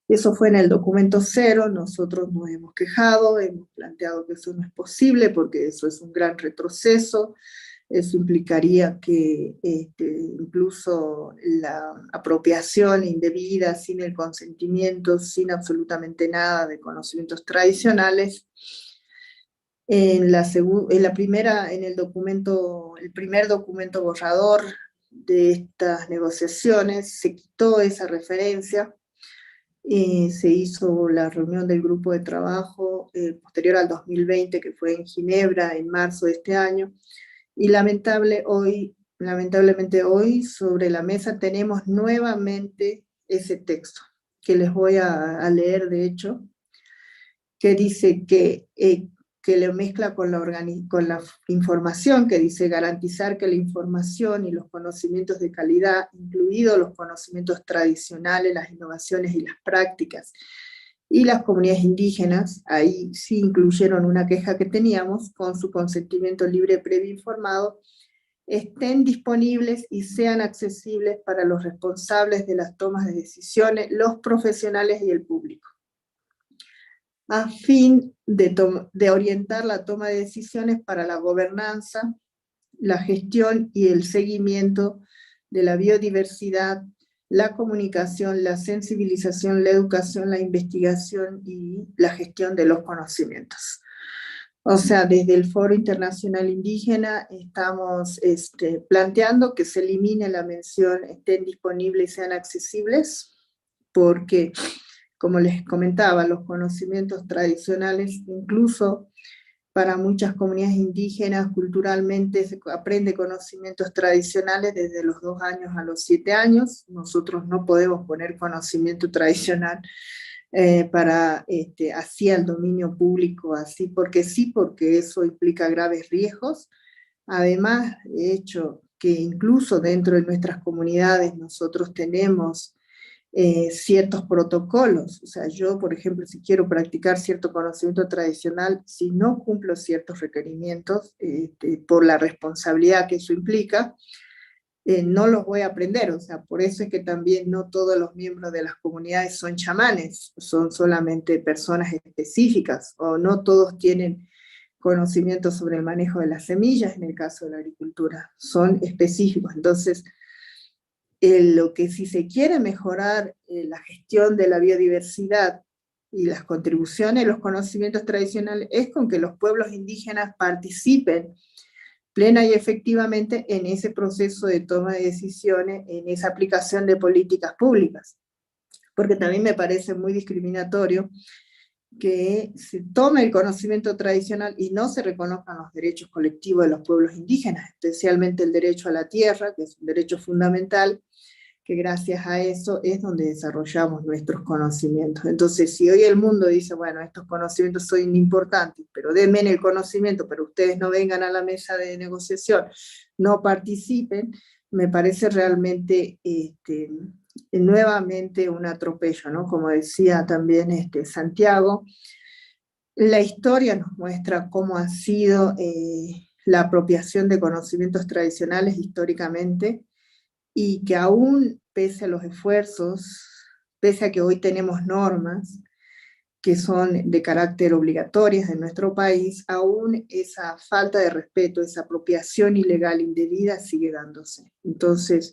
Eso fue en el documento cero. Nosotros nos hemos quejado, hemos planteado que eso no es posible porque eso es un gran retroceso. Eso implicaría que incluso la apropiación indebida, sin el consentimiento, sin absolutamente nada de conocimientos tradicionales, en el primer documento borrador de estas negociaciones se quitó esa referencia. Se hizo la reunión del grupo de trabajo posterior al 2020, que fue en Ginebra en marzo de este año, y lamentablemente hoy sobre la mesa tenemos nuevamente ese texto, que les voy a leer de hecho, que dice que lo mezcla con la información, que dice garantizar que la información y los conocimientos de calidad, incluidos los conocimientos tradicionales, las innovaciones y las prácticas, y las comunidades indígenas, ahí sí incluyeron una queja que teníamos, con su consentimiento libre, previo informado, estén disponibles y sean accesibles para los responsables de las tomas de decisiones, los profesionales y el público, a fin de orientar la toma de decisiones para la gobernanza, la gestión y el seguimiento de la biodiversidad, la comunicación, la sensibilización, la educación, la investigación y la gestión de los conocimientos. O sea, desde el Foro Internacional Indígena estamos planteando que se elimine la mención estén disponibles y sean accesibles, porque, como les comentaba, los conocimientos tradicionales, incluso para muchas comunidades indígenas, culturalmente se aprende conocimientos tradicionales desde los 2 años a los 7 años. Nosotros no podemos poner conocimiento tradicional para así al dominio público, así porque sí, porque eso implica graves riesgos. Además, de hecho, que incluso dentro de nuestras comunidades nosotros tenemos ciertos protocolos. O sea, yo, por ejemplo, si quiero practicar cierto conocimiento tradicional, si no cumplo ciertos requerimientos, por la responsabilidad que eso implica, no los voy a aprender. O sea, por eso es que también no todos los miembros de las comunidades son chamanes, son solamente personas específicas, o no todos tienen conocimiento sobre el manejo de las semillas, en el caso de la agricultura, son específicos. Entonces, lo que si se quiere mejorar la gestión de la biodiversidad y las contribuciones, los conocimientos tradicionales, es con que los pueblos indígenas participen plena y efectivamente en ese proceso de toma de decisiones, en esa aplicación de políticas públicas. Porque también me parece muy discriminatorio que se tome el conocimiento tradicional y no se reconozcan los derechos colectivos de los pueblos indígenas, especialmente el derecho a la tierra, que es un derecho fundamental, que gracias a eso es donde desarrollamos nuestros conocimientos. Entonces, si hoy el mundo dice, bueno, estos conocimientos son importantes, pero denme el conocimiento, pero ustedes no vengan a la mesa de negociación, no participen, me parece realmente nuevamente un atropello, ¿no? Como decía también Santiago, la historia nos muestra cómo ha sido la apropiación de conocimientos tradicionales históricamente, y que aún pese a los esfuerzos, pese a que hoy tenemos normas que son de carácter obligatorias en nuestro país, aún esa falta de respeto, esa apropiación ilegal indebida sigue dándose. Entonces,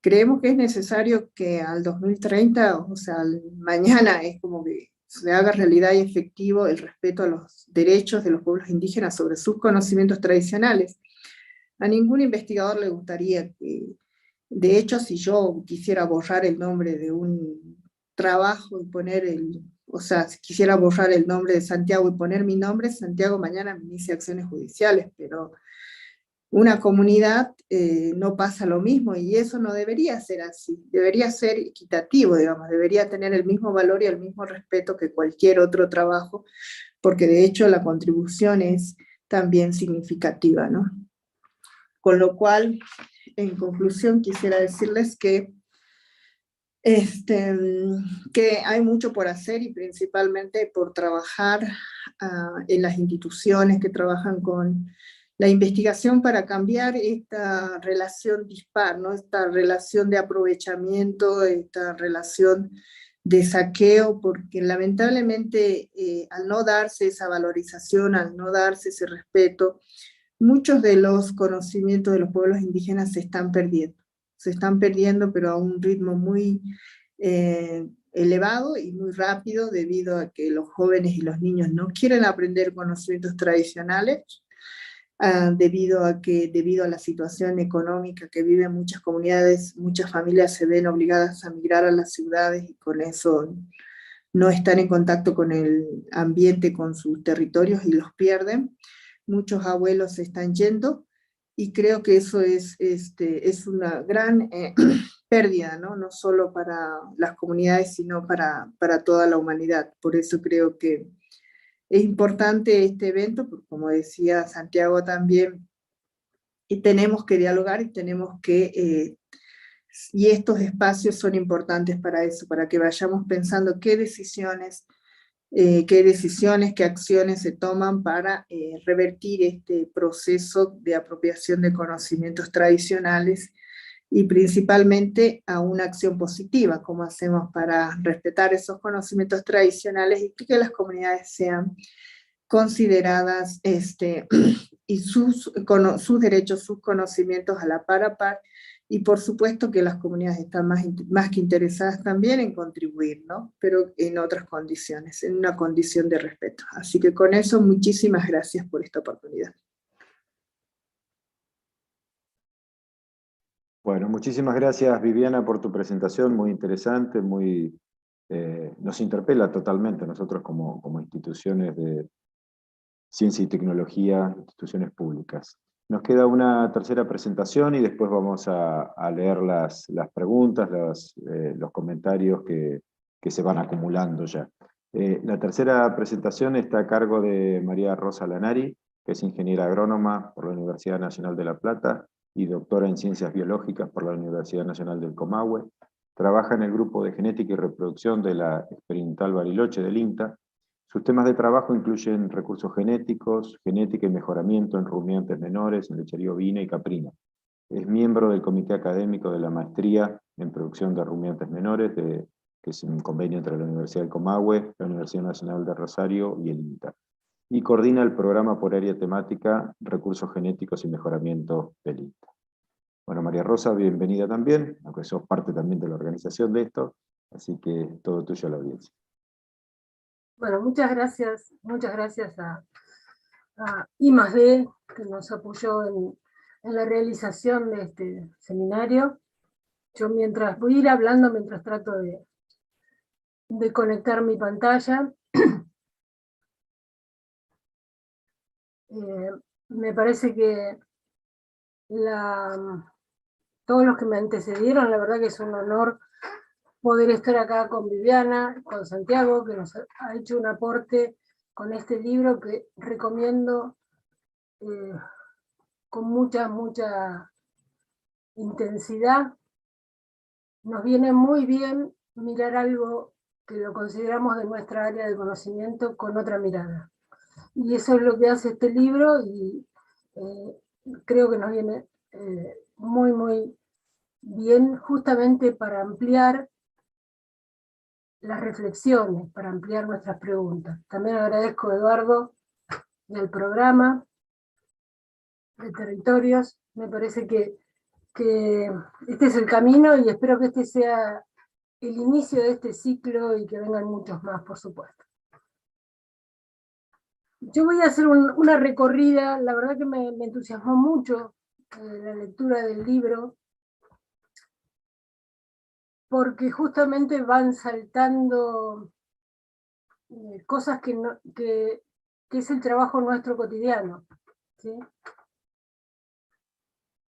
creemos que es necesario que al 2030, o sea, mañana es como que se haga realidad y efectivo el respeto a los derechos de los pueblos indígenas sobre sus conocimientos tradicionales. A ningún investigador le gustaría que, de hecho, si yo quisiera borrar el nombre de un trabajo y poner o sea, si quisiera borrar el nombre de Santiago y poner mi nombre, Santiago mañana me inicia acciones judiciales, pero una comunidad no pasa lo mismo, y eso no debería ser así, debería ser equitativo, digamos, debería tener el mismo valor y el mismo respeto que cualquier otro trabajo, porque de hecho la contribución es también significativa, ¿no? Con lo cual, en conclusión, quisiera decirles que hay mucho por hacer, y principalmente por trabajar en las instituciones que trabajan con la investigación para cambiar esta relación dispar, ¿no? Esta relación de aprovechamiento, esta relación de saqueo, porque lamentablemente al no darse esa valorización, al no darse ese respeto, muchos de los conocimientos de los pueblos indígenas se están perdiendo, pero a un ritmo muy elevado y muy rápido, debido a que los jóvenes y los niños no quieren aprender conocimientos tradicionales, debido a la situación económica que viven muchas comunidades. Muchas familias se ven obligadas a migrar a las ciudades y con eso no están en contacto con el ambiente, con sus territorios, y los pierden. Muchos abuelos se están yendo, y creo que eso es una gran pérdida, ¿no? No solo para las comunidades, sino para toda la humanidad. Por eso creo que es importante este evento, porque como decía Santiago también, y tenemos que dialogar y tenemos que, y estos espacios son importantes para eso, para que vayamos pensando qué decisiones, qué acciones se toman para revertir este proceso de apropiación de conocimientos tradicionales, y principalmente a una acción positiva, como hacemos para respetar esos conocimientos tradicionales y que las comunidades sean consideradas y sus derechos, sus conocimientos a la par, y por supuesto que las comunidades están más que interesadas también en contribuir, ¿no? Pero en otras condiciones, en una condición de respeto. Así que con eso, muchísimas gracias por esta oportunidad. Bueno, muchísimas gracias, Viviana, por tu presentación, muy interesante, nos interpela totalmente nosotros como instituciones de ciencia y tecnología, instituciones públicas. Nos queda una tercera presentación y después vamos a leer las preguntas, los comentarios que se van acumulando ya. La tercera presentación está a cargo de María Rosa Lanari, que es ingeniera agrónoma por la Universidad Nacional de La Plata y doctora en Ciencias Biológicas por la Universidad Nacional del Comahue. Trabaja en el grupo de genética y reproducción de la Experimental Bariloche del INTA. Sus temas de trabajo incluyen recursos genéticos, genética y mejoramiento en rumiantes menores, en lechería ovina y caprina. Es miembro del comité académico de la maestría en producción de rumiantes menores, que es un convenio entre la Universidad del Comahue, la Universidad Nacional de Rosario y el INTA. Y coordina el programa por área temática Recursos Genéticos y Mejoramiento del INTA. Bueno, María Rosa, bienvenida también, aunque sos parte también de la organización de esto, así que todo tuyo a la audiencia. Bueno, muchas gracias a I+D, que nos apoyó en la realización de este seminario. Yo mientras voy a ir hablando, mientras trato de conectar mi pantalla, me parece que todos los que me antecedieron, la verdad que es un honor poder estar acá con Viviana, con Santiago, que nos ha hecho un aporte con este libro que recomiendo con mucha intensidad. Nos viene muy bien mirar algo que lo consideramos de nuestra área de conocimiento con otra mirada. Y eso es lo que hace este libro, y creo que nos viene muy bien, justamente para ampliar las reflexiones, para ampliar nuestras preguntas. También agradezco a Eduardo del programa de Territorios. Me parece que este es el camino, y espero que este sea el inicio de este ciclo y que vengan muchos más, por supuesto. Yo voy a hacer una recorrida. La verdad que me entusiasmó mucho la lectura del libro, porque justamente van saltando cosas que es el trabajo nuestro cotidiano, ¿sí?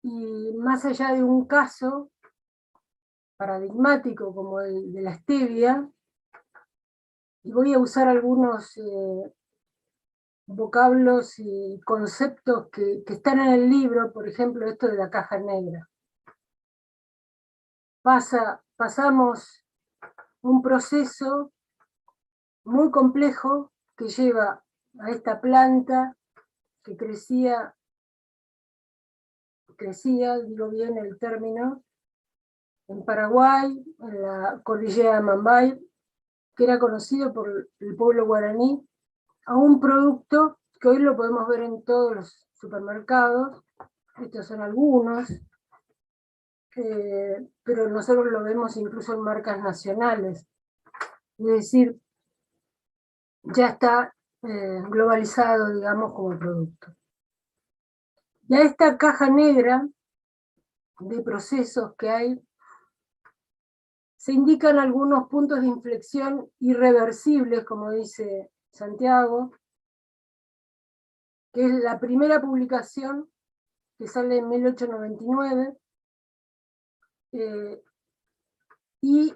Y más allá de un caso paradigmático como el de la stevia, y voy a usar algunos vocablos y conceptos que están en el libro, por ejemplo esto de la caja negra. Pasamos un proceso muy complejo que lleva a esta planta que crecía, digo bien el término, en Paraguay, en la cordillera de Mambay, que era conocido por el pueblo guaraní, a un producto que hoy lo podemos ver en todos los supermercados, estos son algunos, pero nosotros lo vemos incluso en marcas nacionales. Es decir, ya está globalizado, digamos, como producto. Y a esta caja negra de procesos que hay, se indican algunos puntos de inflexión irreversibles, como dice Santiago, que es la primera publicación que sale en 1899, y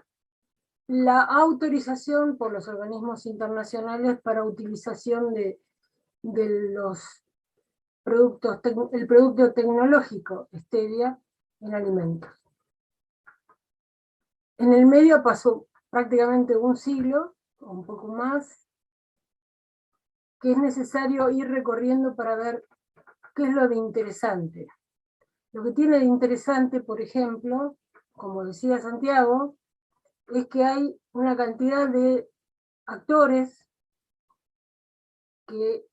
la autorización por los organismos internacionales para utilización de los productos, el producto tecnológico stevia en alimentos. En el medio pasó prácticamente un siglo, o un poco más, que es necesario ir recorriendo para ver qué es lo de interesante. Lo que tiene de interesante, por ejemplo, como decía Santiago, es que hay una cantidad de actores que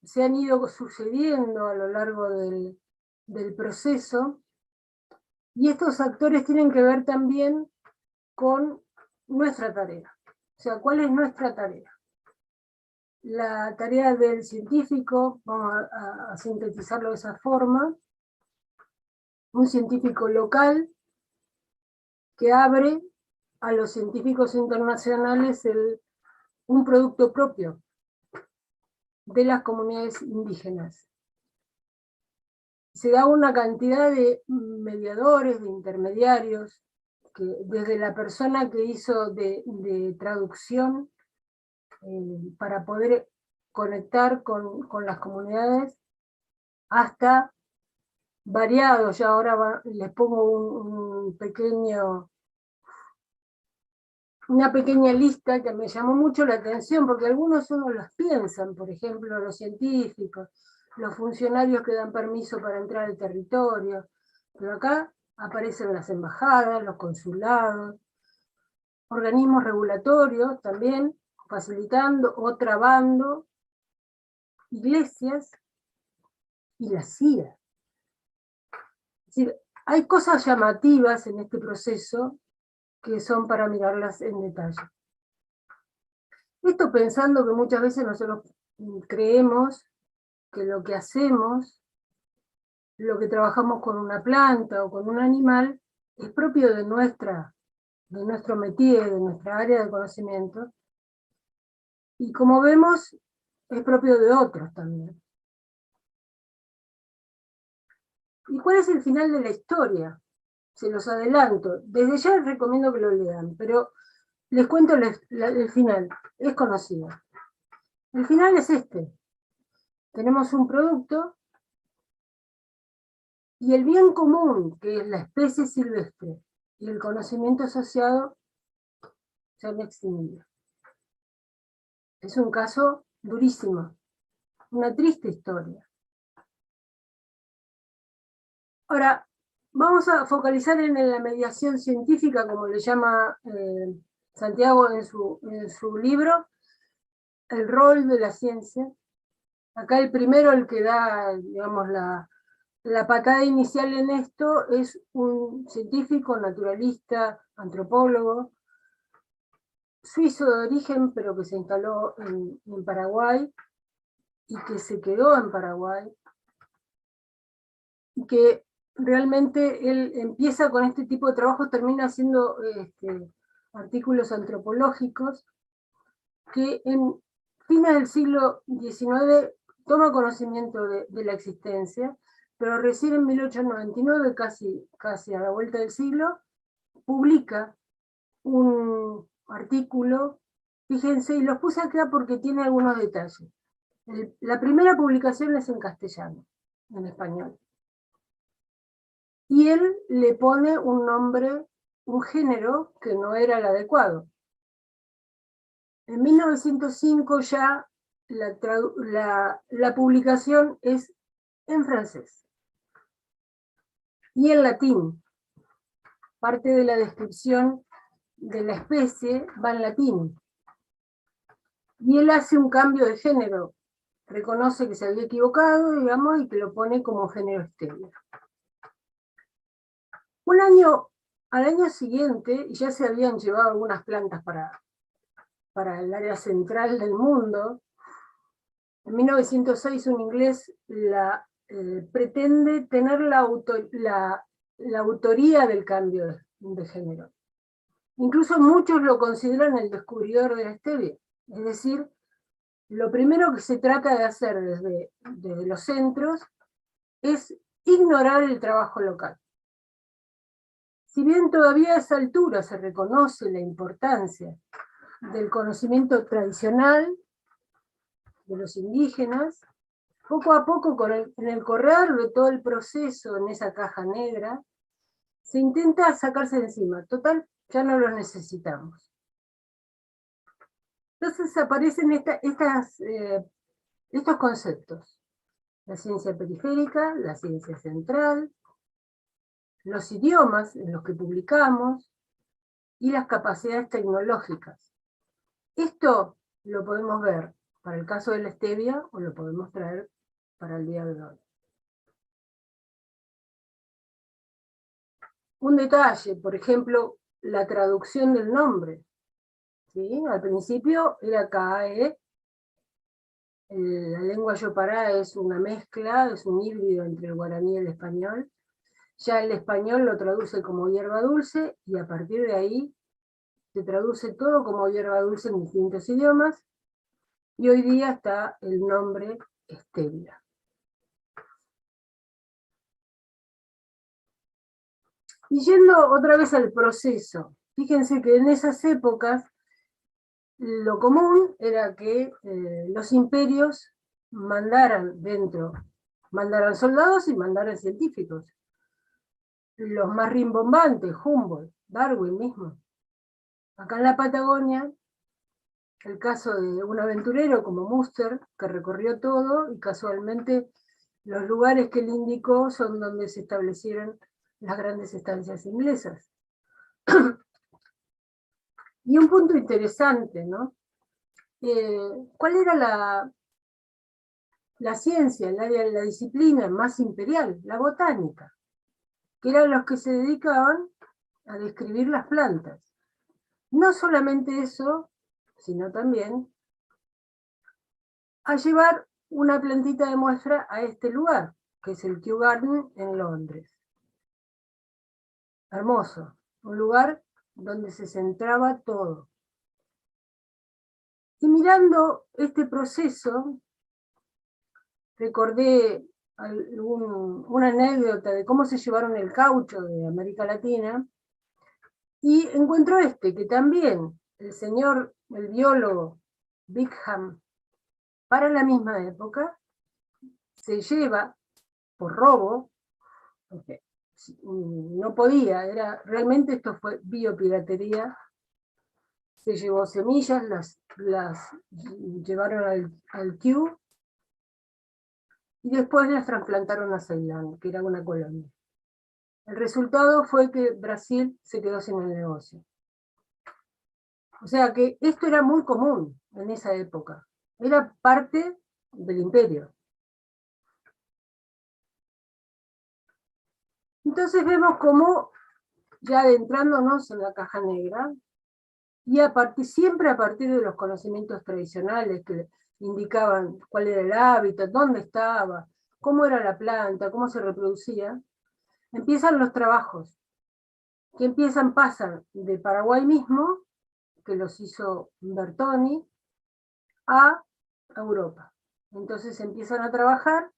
se han ido sucediendo a lo largo del proceso, y estos actores tienen que ver también con nuestra tarea. O sea, ¿cuál es nuestra tarea? La tarea del científico, vamos a sintetizarlo de esa forma, un científico local que abre a los científicos internacionales un producto propio de las comunidades indígenas. Se da una cantidad de mediadores, de intermediarios, que desde la persona que hizo de traducción para poder conectar con las comunidades, hasta variados. Ya ahora les pongo una pequeña lista que me llamó mucho la atención, porque algunos uno los piensan, por ejemplo, los científicos, los funcionarios que dan permiso para entrar al territorio, pero acá aparecen las embajadas, los consulados, organismos regulatorios también, facilitando o trabando, iglesias y la CIA. Es decir, hay cosas llamativas en este proceso que son para mirarlas en detalle. Esto pensando que muchas veces nosotros creemos que lo que hacemos, lo que trabajamos con una planta o con un animal, es propio de nuestro métier, de nuestra área de conocimiento, y como vemos, es propio de otros también. ¿Y cuál es el final de la historia? Se los adelanto. Desde ya les recomiendo que lo lean, pero les cuento el final. Es conocido. El final es este. Tenemos un producto y el bien común, que es la especie silvestre, y el conocimiento asociado, se han extinguido. Es un caso durísimo, una triste historia. Ahora, vamos a focalizar en la mediación científica, como le llama Santiago en su libro, el rol de la ciencia. Acá el primero, el que da, digamos, la patada inicial en esto, es un científico, naturalista, antropólogo, suizo de origen, pero que se instaló en Paraguay, y que se quedó en Paraguay, y que realmente él empieza con este tipo de trabajos, termina haciendo artículos antropológicos, que en fines del siglo XIX toma conocimiento de la existencia, pero recién en 1899, casi a la vuelta del siglo, publica un artículo, fíjense, y los puse acá porque tiene algunos detalles. La primera publicación es en castellano, en español. Y él le pone un nombre, un género que no era el adecuado. En 1905 ya la publicación es en francés y en latín. Parte de la descripción de la especie va en latín. Y él hace un cambio de género. reconoce que se había equivocado, digamos, y que lo pone como género stevia. Al año siguiente, ya se habían llevado algunas plantas para el área central del mundo. En 1906 un inglés pretende tener la autoría del cambio de género. Incluso muchos lo consideran el descubridor de la stevia. Es decir, lo primero que se trata de hacer desde los centros es ignorar el trabajo local. Si bien todavía a esa altura se reconoce la importancia del conocimiento tradicional de los indígenas, poco a poco, en el correr de todo el proceso en esa caja negra, se intenta sacarse de encima. Total, ya no los necesitamos. Entonces aparecen estos conceptos. La ciencia periférica, la ciencia central, los idiomas en los que publicamos y las capacidades tecnológicas. Esto lo podemos ver para el caso de la stevia o lo podemos traer para el día de hoy. Un detalle, por ejemplo, la traducción del nombre. ¿Sí? Al principio era CAE, la lengua yopará es una mezcla, es un híbrido entre el guaraní y el español. Ya el español lo traduce como hierba dulce, y a partir de ahí se traduce todo como hierba dulce en distintos idiomas, y hoy día está el nombre stevia. Y yendo otra vez al proceso, fíjense que en esas épocas lo común era que los imperios mandaran soldados y mandaran científicos. Los más rimbombantes, Humboldt, Darwin mismo. Acá en la Patagonia, el caso de un aventurero como Muster, que recorrió todo, y casualmente los lugares que él indicó son donde se establecieron las grandes estancias inglesas. Y un punto interesante, ¿no? ¿Cuál era la ciencia, el área de la disciplina más imperial? La botánica, que eran los que se dedicaban a describir las plantas. No solamente eso, sino también a llevar una plantita de muestra a este lugar, que es el Kew Garden en Londres. Hermoso, un lugar donde se centraba todo. Y mirando este proceso, recordé una anécdota de cómo se llevaron el caucho de América Latina, y encuentro que también el biólogo Bingham, para la misma época, se lleva por robo, porque no podía, realmente esto fue biopiratería, se llevó semillas, las llevaron al Kew, y después las trasplantaron a Ceilán, que era una colonia. El resultado fue que Brasil se quedó sin el negocio. O sea que esto era muy común en esa época. Era parte del imperio. Entonces vemos cómo, ya adentrándonos en la caja negra, y siempre a partir de los conocimientos tradicionales que indicaban cuál era el hábitat, dónde estaba, cómo era la planta, cómo se reproducía, empiezan los trabajos, que pasan de Paraguay mismo, que los hizo Bertoni, a Europa. Entonces empiezan a trabajar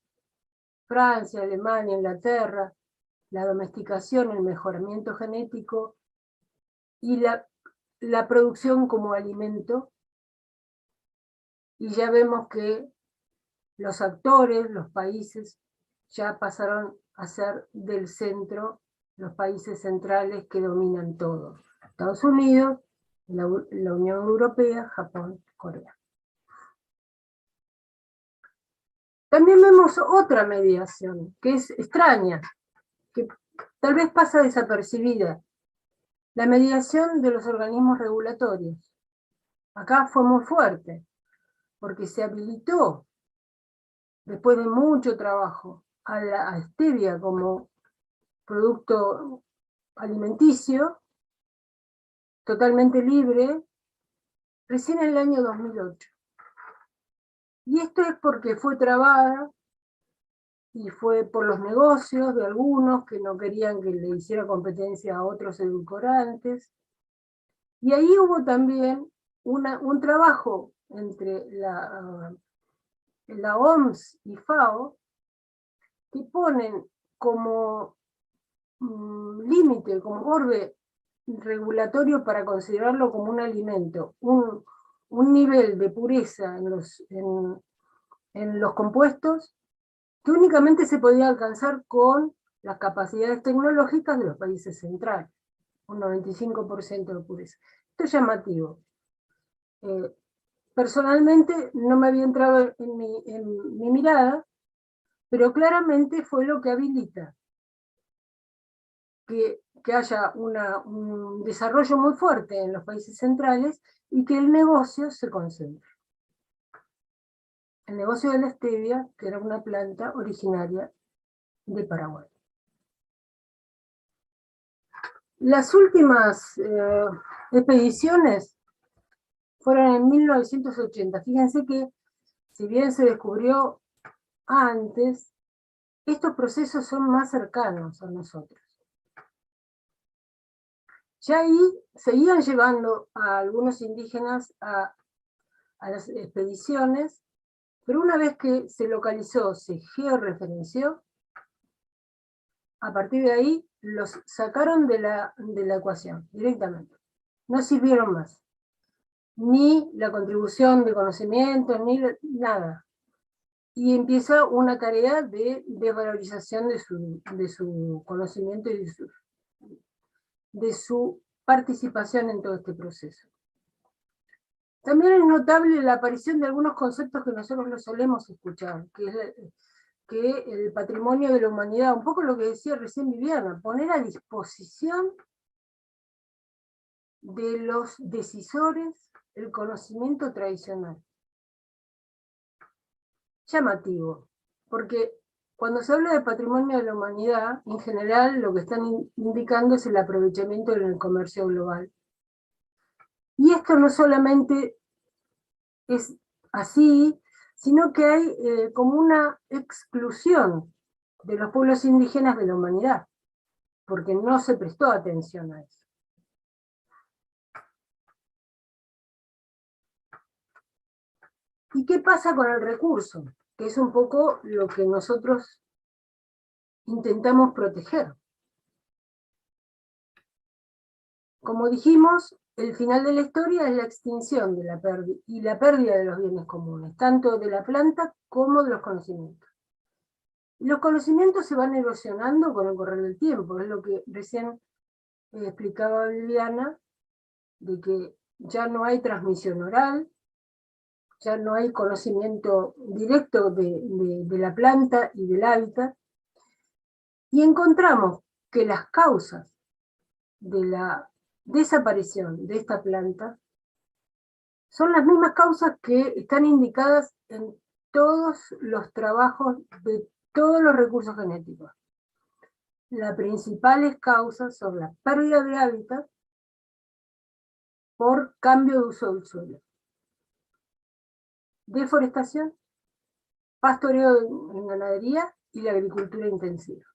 Francia, Alemania, Inglaterra, la domesticación, el mejoramiento genético y la producción como alimento. Y ya vemos que los actores, los países, ya pasaron a ser del centro, los países centrales que dominan todo. Estados Unidos, la Unión Europea, Japón, Corea. También vemos otra mediación, que es extraña, que tal vez pasa desapercibida. La mediación de los organismos regulatorios. Acá fue muy fuerte, porque se habilitó después de mucho trabajo, a la stevia como producto alimenticio, totalmente libre, recién en el año 2008. Y esto es porque fue trabada, y fue por los negocios de algunos que no querían que le hiciera competencia a otros edulcorantes. Y ahí hubo también un trabajo entre la OMS y FAO, que ponen como límite, como borde regulatorio para considerarlo como un alimento, un nivel de pureza en los compuestos que únicamente se podía alcanzar con las capacidades tecnológicas de los países centrales, un 95% de pureza. Esto es llamativo. Personalmente no me había entrado en mi mirada, pero claramente fue lo que habilita que haya un desarrollo muy fuerte en los países centrales y que el negocio se concentre. El negocio de la stevia, que era una planta originaria de Paraguay. Las últimas expediciones fueron en 1980. Fíjense que, si bien se descubrió antes, estos procesos son más cercanos a nosotros. Ya ahí seguían llevando a algunos indígenas a las expediciones, pero una vez que se localizó, se georreferenció, a partir de ahí los sacaron de la ecuación directamente. No sirvieron más. Ni la contribución de conocimiento, ni nada. Y empieza una tarea de desvalorización de su conocimiento y de su participación en todo este proceso. También es notable la aparición de algunos conceptos que nosotros no solemos escuchar, que el patrimonio de la humanidad, un poco lo que decía recién Viviana, poner a disposición de los decisores el conocimiento tradicional. Llamativo, porque cuando se habla de patrimonio de la humanidad, en general lo que están indicando es el aprovechamiento en el comercio global. Y esto no solamente es así, sino que hay como una exclusión de los pueblos indígenas de la humanidad, porque no se prestó atención a eso. ¿Y qué pasa con el recurso? Que es un poco lo que nosotros intentamos proteger. Como dijimos, el final de la historia es la extinción de la pérdida y la pérdida de los bienes comunes, tanto de la planta como de los conocimientos. Y los conocimientos se van erosionando con el correr del tiempo, es lo que recién explicaba Viviana, de que ya no hay transmisión oral, ya no hay conocimiento directo de la planta y del hábitat, y encontramos que las causas de la desaparición de esta planta son las mismas causas que están indicadas en todos los trabajos de todos los recursos genéticos. Las principales causas son la pérdida de hábitat por cambio de uso del suelo, deforestación, pastoreo en ganadería y la agricultura intensiva.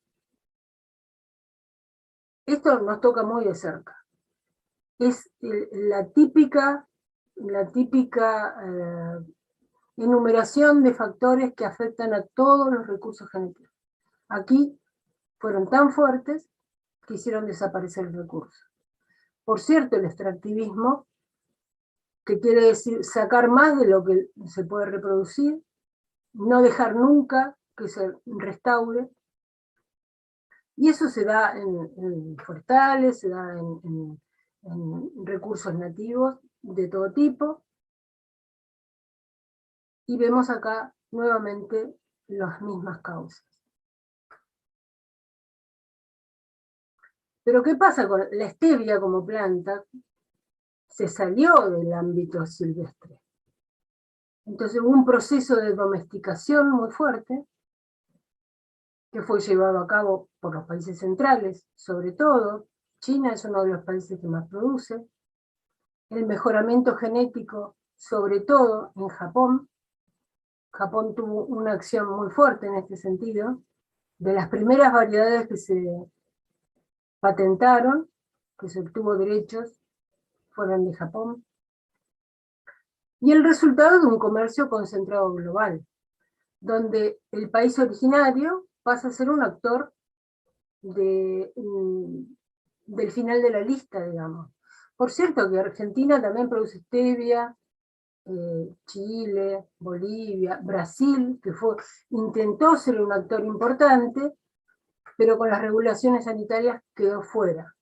Esto nos toca muy de cerca. Es la típica enumeración de factores que afectan a todos los recursos genéticos. Aquí fueron tan fuertes que hicieron desaparecer el recurso. Por cierto, el extractivismo, que quiere decir sacar más de lo que se puede reproducir, no dejar nunca que se restaure, y eso se da en forestales, se da en recursos nativos de todo tipo, y vemos acá nuevamente las mismas causas. Pero ¿qué pasa con la stevia como planta? Se salió del ámbito silvestre. Entonces hubo un proceso de domesticación muy fuerte, que fue llevado a cabo por los países centrales, sobre todo. China es uno de los países que más produce. El mejoramiento genético, sobre todo en Japón. Japón tuvo una acción muy fuerte en este sentido. De las primeras variedades que se patentaron, que se obtuvo derechos, fueron de Japón. Y el resultado de un comercio concentrado global, donde el país originario pasa a ser un actor del final de la lista, digamos. Por cierto que Argentina también produce stevia, Chile, Bolivia, Brasil, que intentó ser un actor importante, pero con las regulaciones sanitarias quedó fuera.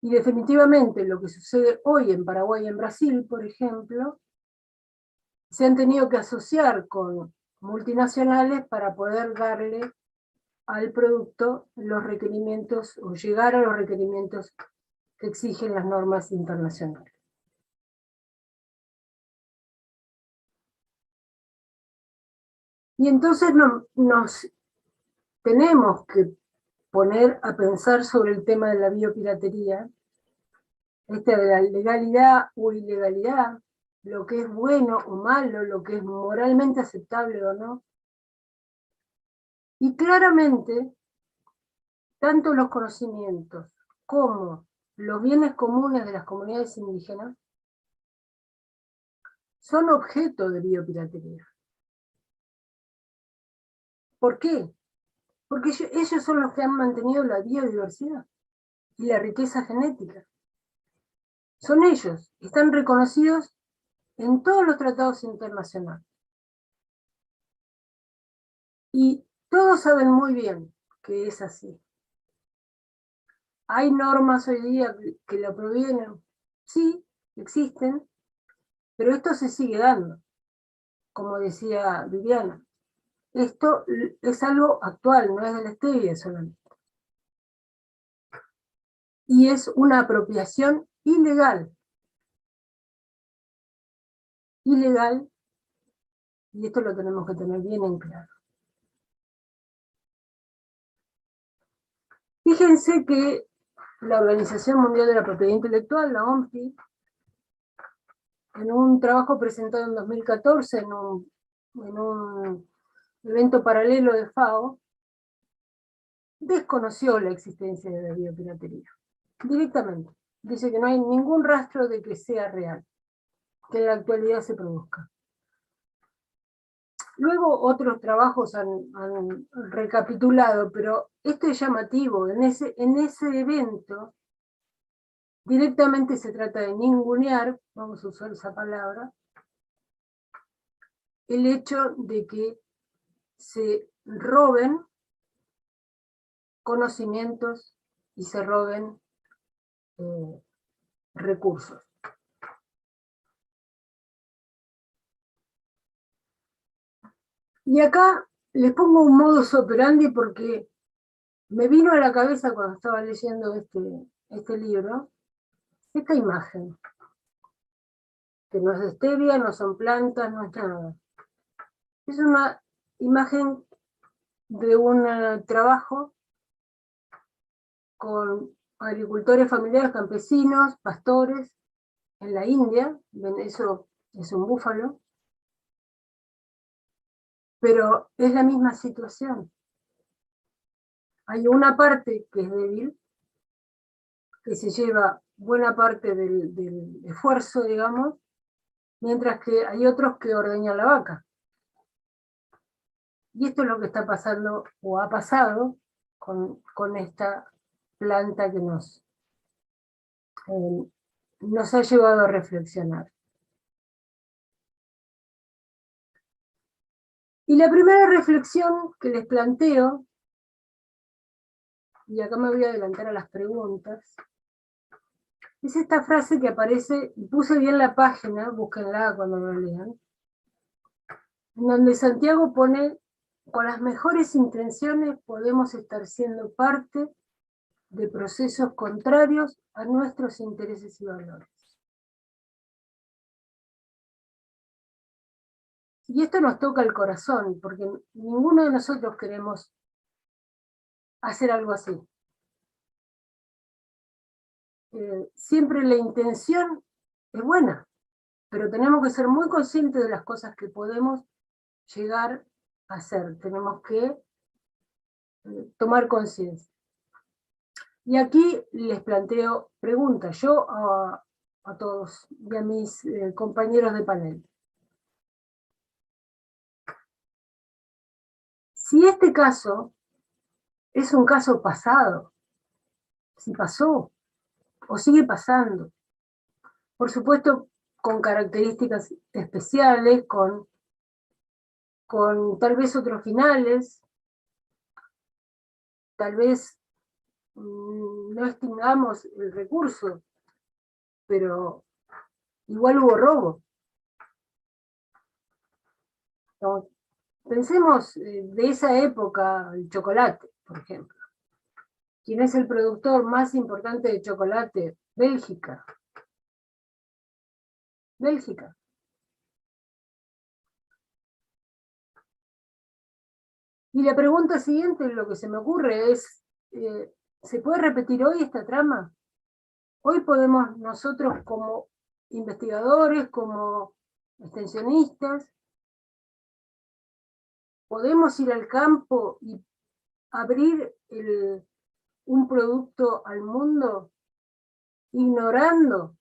Y definitivamente lo que sucede hoy en Paraguay y en Brasil, por ejemplo, se han tenido que asociar con multinacionales para poder darle al producto los requerimientos, o llegar a los requerimientos que exigen las normas internacionales. Y entonces nos tenemos que poner a pensar sobre el tema de la biopiratería, de la legalidad o ilegalidad, lo que es bueno o malo, lo que es moralmente aceptable o no. Y claramente, tanto los conocimientos como los bienes comunes de las comunidades indígenas son objeto de biopiratería. ¿Por qué? Porque ellos son los que han mantenido la biodiversidad y la riqueza genética. Son ellos, están reconocidos en todos los tratados internacionales. Y todos saben muy bien que es así. ¿Hay normas hoy día que lo prohíben? Sí, existen, pero esto se sigue dando, como decía Viviana. Esto es algo actual, no es de la stevia solamente. Y es una apropiación ilegal. Ilegal, y esto lo tenemos que tener bien en claro. Fíjense que la Organización Mundial de la Propiedad Intelectual, la OMPI, en un trabajo presentado en 2014 en un evento paralelo de FAO, desconoció la existencia de la biopiratería, directamente. Dice que no hay ningún rastro de que sea real, que en la actualidad se produzca. Luego otros trabajos han recapitulado, pero esto es llamativo. En ese evento directamente se trata de ningunear, vamos a usar esa palabra, el hecho de que se roben conocimientos y se roben recursos. Y acá les pongo un modus operandi porque me vino a la cabeza cuando estaba leyendo este libro, esta imagen, que no es stevia, no son plantas, no es nada. Es una imagen de un trabajo con agricultores familiares, campesinos, pastores, en la India. Eso es un búfalo, pero es la misma situación. Hay una parte que es débil, que se lleva buena parte del esfuerzo, digamos, mientras que hay otros que ordeñan la vaca. Y esto es lo que está pasando, o ha pasado, con esta planta que nos ha llevado a reflexionar. Y la primera reflexión que les planteo, y acá me voy a adelantar a las preguntas, es esta frase que aparece, y puse bien la página, búsquenla cuando lo lean, en donde Santiago pone: con las mejores intenciones podemos estar siendo parte de procesos contrarios a nuestros intereses y valores. Y esto nos toca el corazón, porque ninguno de nosotros queremos hacer algo así. Siempre la intención es buena, pero tenemos que ser muy conscientes de las cosas que podemos llegar a hacer. Tenemos que tomar conciencia. Y aquí les planteo preguntas, yo a todos y a mis compañeros de panel. Si este caso es un caso pasado, si pasó o sigue pasando, por supuesto con características especiales, con tal vez otros finales, tal vez no extingamos el recurso, pero igual hubo robo. ¿No? Pensemos de esa época, el chocolate, por ejemplo. ¿Quién es el productor más importante de chocolate? Bélgica. Bélgica. Y la pregunta siguiente, lo que se me ocurre es, ¿se puede repetir hoy esta trama? Hoy podemos nosotros como investigadores, como extensionistas, podemos ir al campo y abrir un producto al mundo ignorando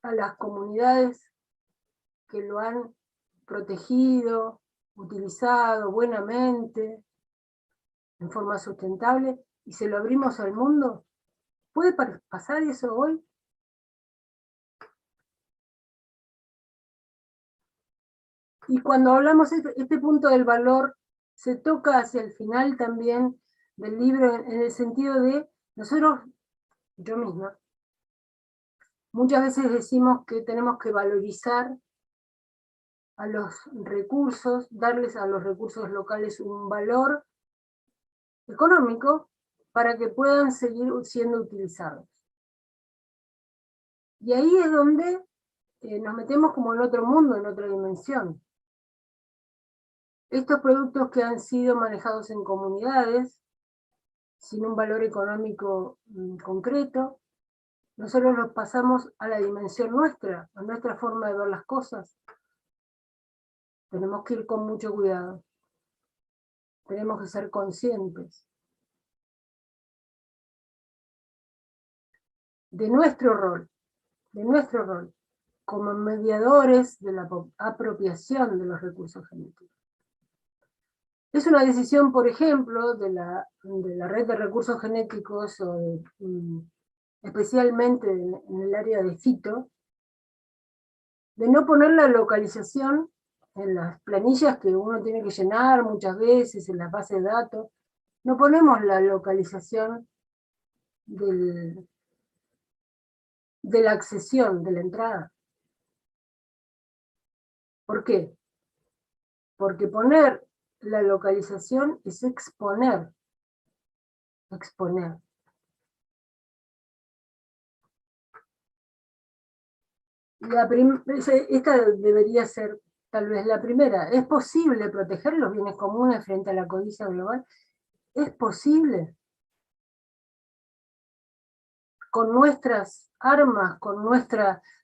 a las comunidades que lo han protegido, utilizado buenamente, en forma sustentable, y se lo abrimos al mundo. ¿Puede pasar eso hoy? Y cuando hablamos de este punto del valor, se toca hacia el final también del libro, en el sentido de nosotros, yo misma, muchas veces decimos que tenemos que valorizar a los recursos, darles a los recursos locales un valor económico para que puedan seguir siendo utilizados. Y ahí es donde nos metemos como en otro mundo, en otra dimensión. Estos productos que han sido manejados en comunidades, sin un valor económico concreto, nosotros los pasamos a la dimensión nuestra, a nuestra forma de ver las cosas. Tenemos que ir con mucho cuidado. Tenemos que ser conscientes de nuestro rol como mediadores de la apropiación de los recursos genéticos. Es una decisión, por ejemplo, de la red de recursos genéticos, o especialmente en el área de fito, de no poner la localización en las planillas que uno tiene que llenar muchas veces, en las bases de datos. No ponemos la localización de la accesión, de la entrada. ¿Por qué? Porque poner la localización es exponer. Esta debería ser tal vez la primera. ¿Es posible proteger los bienes comunes frente a la codicia global? ¿Es posible? Con nuestras armas,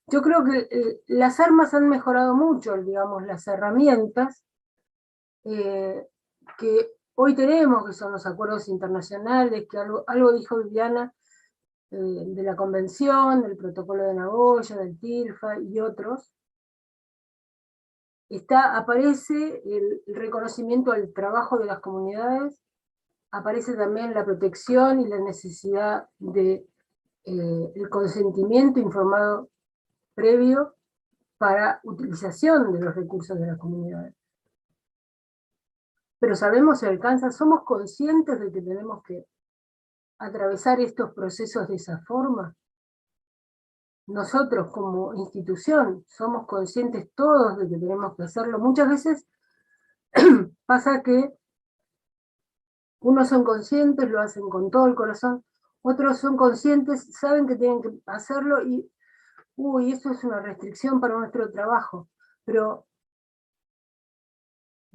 yo creo que las armas han mejorado mucho, digamos, las herramientas que hoy tenemos, que son los acuerdos internacionales, que algo dijo Viviana, de la Convención, del Protocolo de Nagoya, del TIRFA y otros. Aparece el reconocimiento al trabajo de las comunidades, aparece también la protección y la necesidad de el consentimiento informado previo para utilización de los recursos de las comunidades. Pero sabemos si alcanza, somos conscientes de que tenemos que atravesar estos procesos de esa forma. Nosotros como institución somos conscientes todos de que tenemos que hacerlo. Muchas veces pasa que unos son conscientes, lo hacen con todo el corazón, otros son conscientes, saben que tienen que hacerlo y, eso es una restricción para nuestro trabajo. Pero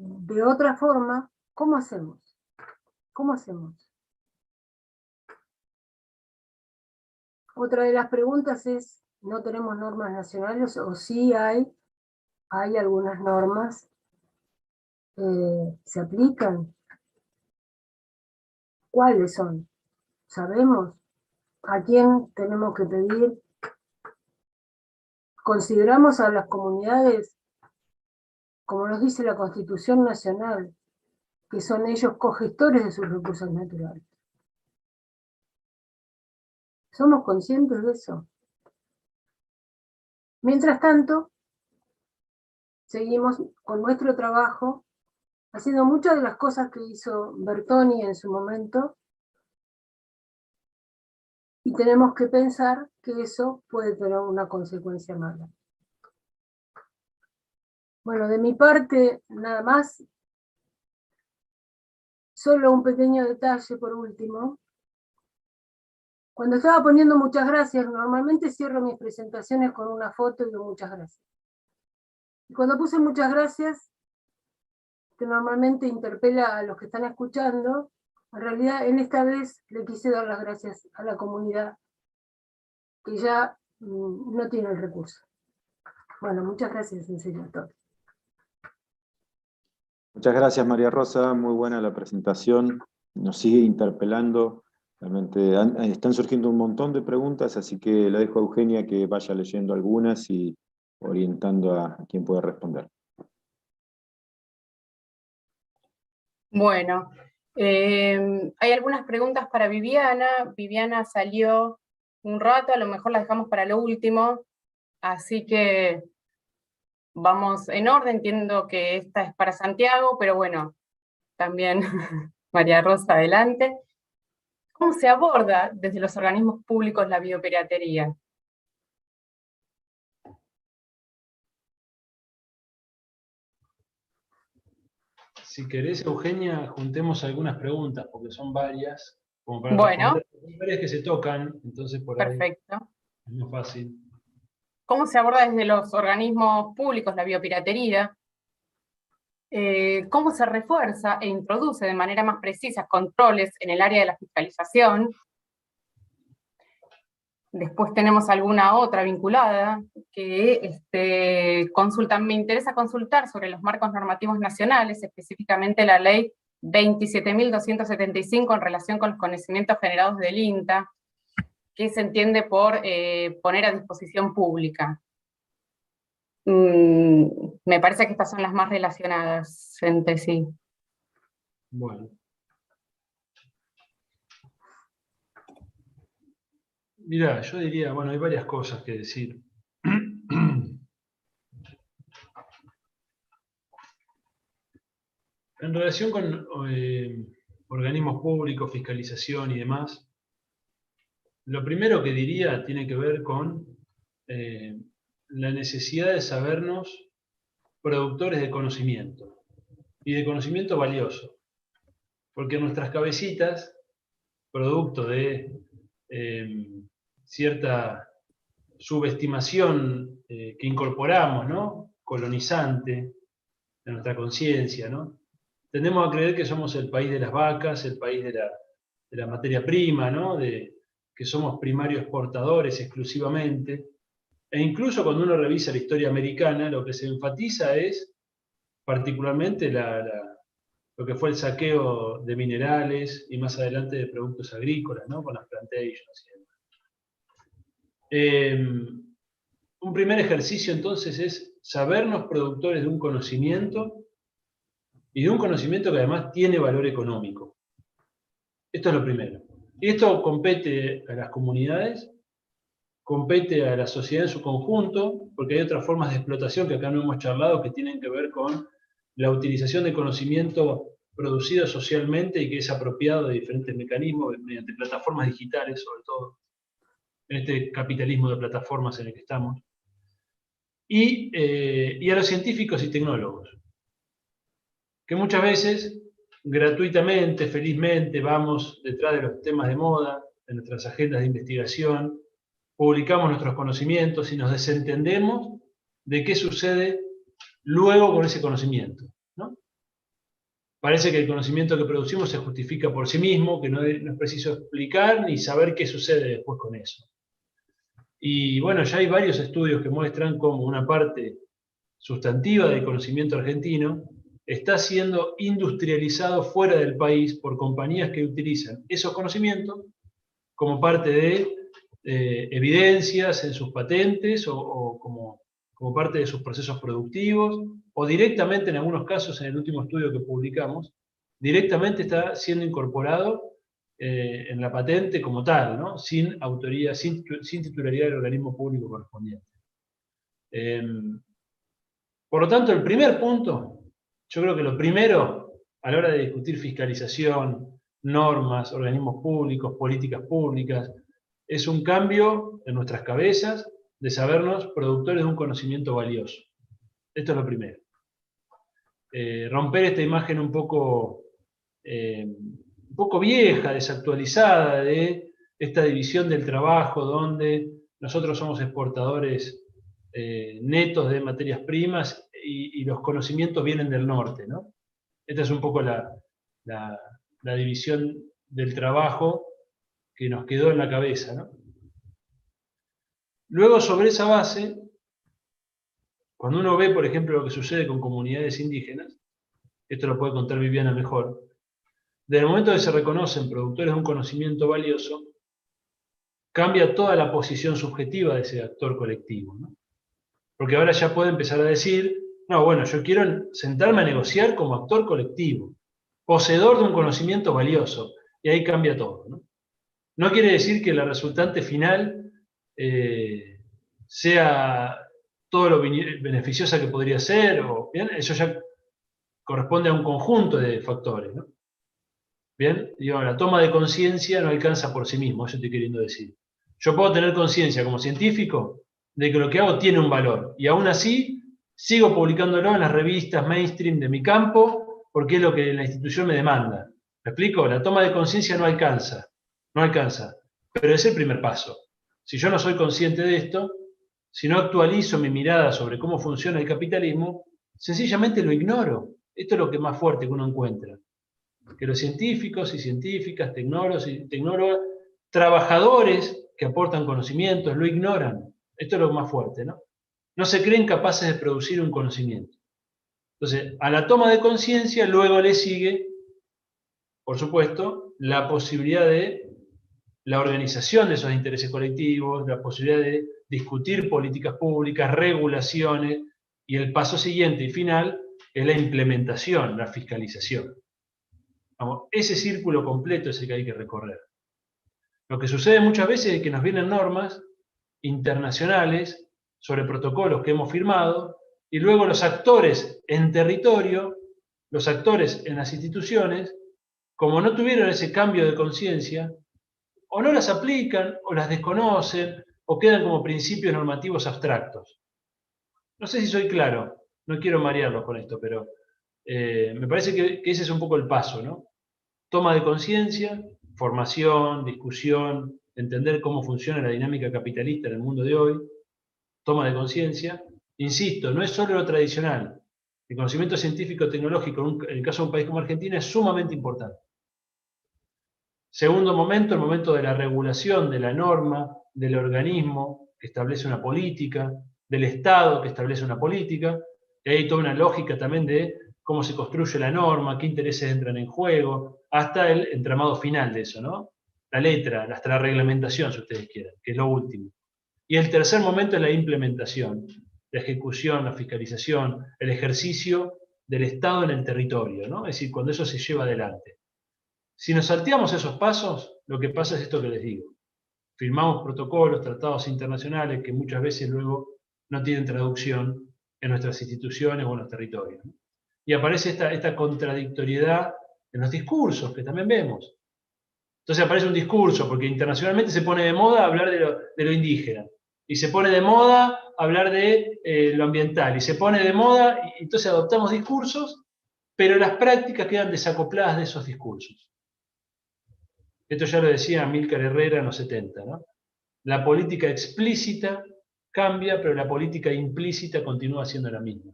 De otra forma, ¿cómo hacemos? ¿Cómo hacemos? Otra de las preguntas es, ¿no tenemos normas nacionales o sí hay algunas normas? ¿Se aplican? ¿Cuáles son? ¿Sabemos? ¿A quién tenemos que pedir? ¿Consideramos a las comunidades, como nos dice la Constitución Nacional, que son ellos cogestores de sus recursos naturales? ¿Somos conscientes de eso? Mientras tanto, seguimos con nuestro trabajo, haciendo muchas de las cosas que hizo Bertoni en su momento, y tenemos que pensar que eso puede tener una consecuencia mala. Bueno, de mi parte, nada más. Solo un pequeño detalle por último. Cuando estaba poniendo muchas gracias, normalmente cierro mis presentaciones con una foto y digo muchas gracias. Y cuando puse muchas gracias, que normalmente interpela a los que están escuchando, en realidad en esta vez le quise dar las gracias a la comunidad que ya no tiene el recurso. Bueno, muchas gracias en serio a todos. Muchas gracias, María Rosa, muy buena la presentación, nos sigue interpelando, realmente están surgiendo un montón de preguntas, así que le dejo a Eugenia que vaya leyendo algunas y orientando a quien pueda responder. Bueno, hay algunas preguntas para Viviana. Viviana salió un rato, a lo mejor las dejamos para lo último, así que vamos en orden. Entiendo que esta es para Santiago, pero bueno, también María Rosa, adelante. ¿Cómo se aborda desde los organismos públicos la biopiratería? Si querés, Eugenia, juntemos algunas preguntas, porque son varias, como para Bueno, responder. Hay varias que se tocan, entonces por ahí perfecto. es más fácil. ¿Cómo se aborda desde los organismos públicos la biopiratería? ¿Cómo se refuerza e introduce de manera más precisa controles en el área de la fiscalización? Después tenemos alguna otra vinculada que me interesa consultar sobre los marcos normativos nacionales, específicamente la ley 27.275 en relación con los conocimientos generados del INTA, que se entiende por poner a disposición pública. Me parece que estas son las más relacionadas entre sí. Bueno. Mirá, yo diría, bueno, hay varias cosas que decir. En relación con organismos públicos, fiscalización y demás, lo primero que diría tiene que ver con la necesidad de sabernos productores de conocimiento, y de conocimiento valioso, porque nuestras cabecitas, producto de cierta subestimación que incorporamos, ¿no?, colonizante de nuestra conciencia, ¿no?, tendemos a creer que somos el país de las vacas, el país de la materia prima, ¿no?, que somos primarios exportadores exclusivamente, e incluso cuando uno revisa la historia americana, lo que se enfatiza es particularmente lo que fue el saqueo de minerales y más adelante de productos agrícolas, ¿no?, con las plantations y demás. Un primer ejercicio entonces es sabernos productores de un conocimiento, y de un conocimiento que además tiene valor económico. Esto es lo primero. Y esto compete a las comunidades, compete a la sociedad en su conjunto, porque hay otras formas de explotación que acá no hemos charlado que tienen que ver con la utilización de conocimiento producido socialmente y que es apropiado de diferentes mecanismos, mediante plataformas digitales sobre todo, en este capitalismo de plataformas en el que estamos, y a los científicos y tecnólogos, que muchas veces, gratuitamente, felizmente, vamos detrás de los temas de moda, en nuestras agendas de investigación, publicamos nuestros conocimientos y nos desentendemos de qué sucede luego con ese conocimiento, ¿no? Parece que el conocimiento que producimos se justifica por sí mismo, que no es preciso explicar ni saber qué sucede después con eso. Y bueno, ya hay varios estudios que muestran cómo una parte sustantiva del conocimiento argentino está siendo industrializado fuera del país por compañías que utilizan esos conocimientos como parte de evidencias en sus patentes o como parte de sus procesos productivos, o directamente, en algunos casos, en el último estudio que publicamos, directamente está siendo incorporado en la patente como tal, ¿no? Sin autoría, sin titularidad del organismo público correspondiente. Por lo tanto, el primer punto, yo creo que lo primero, a la hora de discutir fiscalización, normas, organismos públicos, políticas públicas, es un cambio en nuestras cabezas de sabernos productores de un conocimiento valioso. Esto es lo primero. Romper esta imagen un poco vieja, desactualizada, de esta división del trabajo donde nosotros somos exportadores netos de materias primas y los conocimientos vienen del norte, ¿no? Esta es un poco la división del trabajo que nos quedó en la cabeza, ¿no? Luego, sobre esa base, cuando uno ve, por ejemplo, lo que sucede con comunidades indígenas, esto lo puede contar Viviana mejor, desde el momento que se reconocen productores de un conocimiento valioso, cambia toda la posición subjetiva de ese actor colectivo, ¿no? Porque ahora ya puede empezar a decir, no, bueno, yo quiero sentarme a negociar como actor colectivo, poseedor de un conocimiento valioso, y ahí cambia todo, ¿no? No quiere decir que la resultante final sea todo lo beneficiosa que podría ser, o, ¿bien? Eso ya corresponde a un conjunto de factores, ¿no? Bien, digo, la toma de conciencia no alcanza por sí mismo, eso estoy queriendo decir. Yo puedo tener conciencia como científico de que lo que hago tiene un valor, y aún así sigo publicándolo en las revistas mainstream de mi campo, porque es lo que la institución me demanda. ¿Me explico? La toma de conciencia no alcanza, pero es el primer paso. Si yo no soy consciente de esto, si no actualizo mi mirada sobre cómo funciona el capitalismo, sencillamente lo ignoro. Esto es lo que es más fuerte que uno encuentra. Que los científicos y científicas, tecnólogos y tecnólogas, trabajadores que aportan conocimientos, lo ignoran. Esto es lo más fuerte, ¿no? No se creen capaces de producir un conocimiento. Entonces, a la toma de conciencia luego le sigue, por supuesto, la posibilidad de la organización de esos intereses colectivos, la posibilidad de discutir políticas públicas, regulaciones, y el paso siguiente y final es la implementación, la fiscalización. Vamos, ese círculo completo es el que hay que recorrer. Lo que sucede muchas veces es que nos vienen normas internacionales sobre protocolos que hemos firmado, y luego los actores en territorio, los actores en las instituciones, como no tuvieron ese cambio de conciencia, o no las aplican, o las desconocen, o quedan como principios normativos abstractos. No sé si soy claro, no quiero marearlos con esto, pero me parece que ese es un poco el paso, ¿no? Toma de conciencia, formación, discusión, entender cómo funciona la dinámica capitalista en el mundo de hoy, toma de conciencia. Insisto, no es solo lo tradicional. El conocimiento científico-tecnológico, en el caso de un país como Argentina, es sumamente importante. Segundo momento, el momento de la regulación, de la norma, del organismo que establece una política, del Estado que establece una política, y hay toda una lógica también de cómo se construye la norma, qué intereses entran en juego, hasta el entramado final de eso, ¿no? La letra, hasta la reglamentación, si ustedes quieren, que es lo último. Y el tercer momento es la implementación, la ejecución, la fiscalización, el ejercicio del Estado en el territorio, ¿no? Es decir, cuando eso se lleva adelante. Si nos salteamos esos pasos, lo que pasa es esto que les digo. Firmamos protocolos, tratados internacionales que muchas veces luego no tienen traducción en nuestras instituciones o en los territorios, ¿no? Y aparece esta contradictoriedad en los discursos que también vemos. Entonces aparece un discurso, porque internacionalmente se pone de moda hablar de lo indígena, y se pone de moda hablar de lo ambiental, y se pone de moda, y entonces adoptamos discursos, pero las prácticas quedan desacopladas de esos discursos. Esto ya lo decía Amílcar Herrera en los 70, ¿no? La política explícita cambia, pero la política implícita continúa siendo la misma.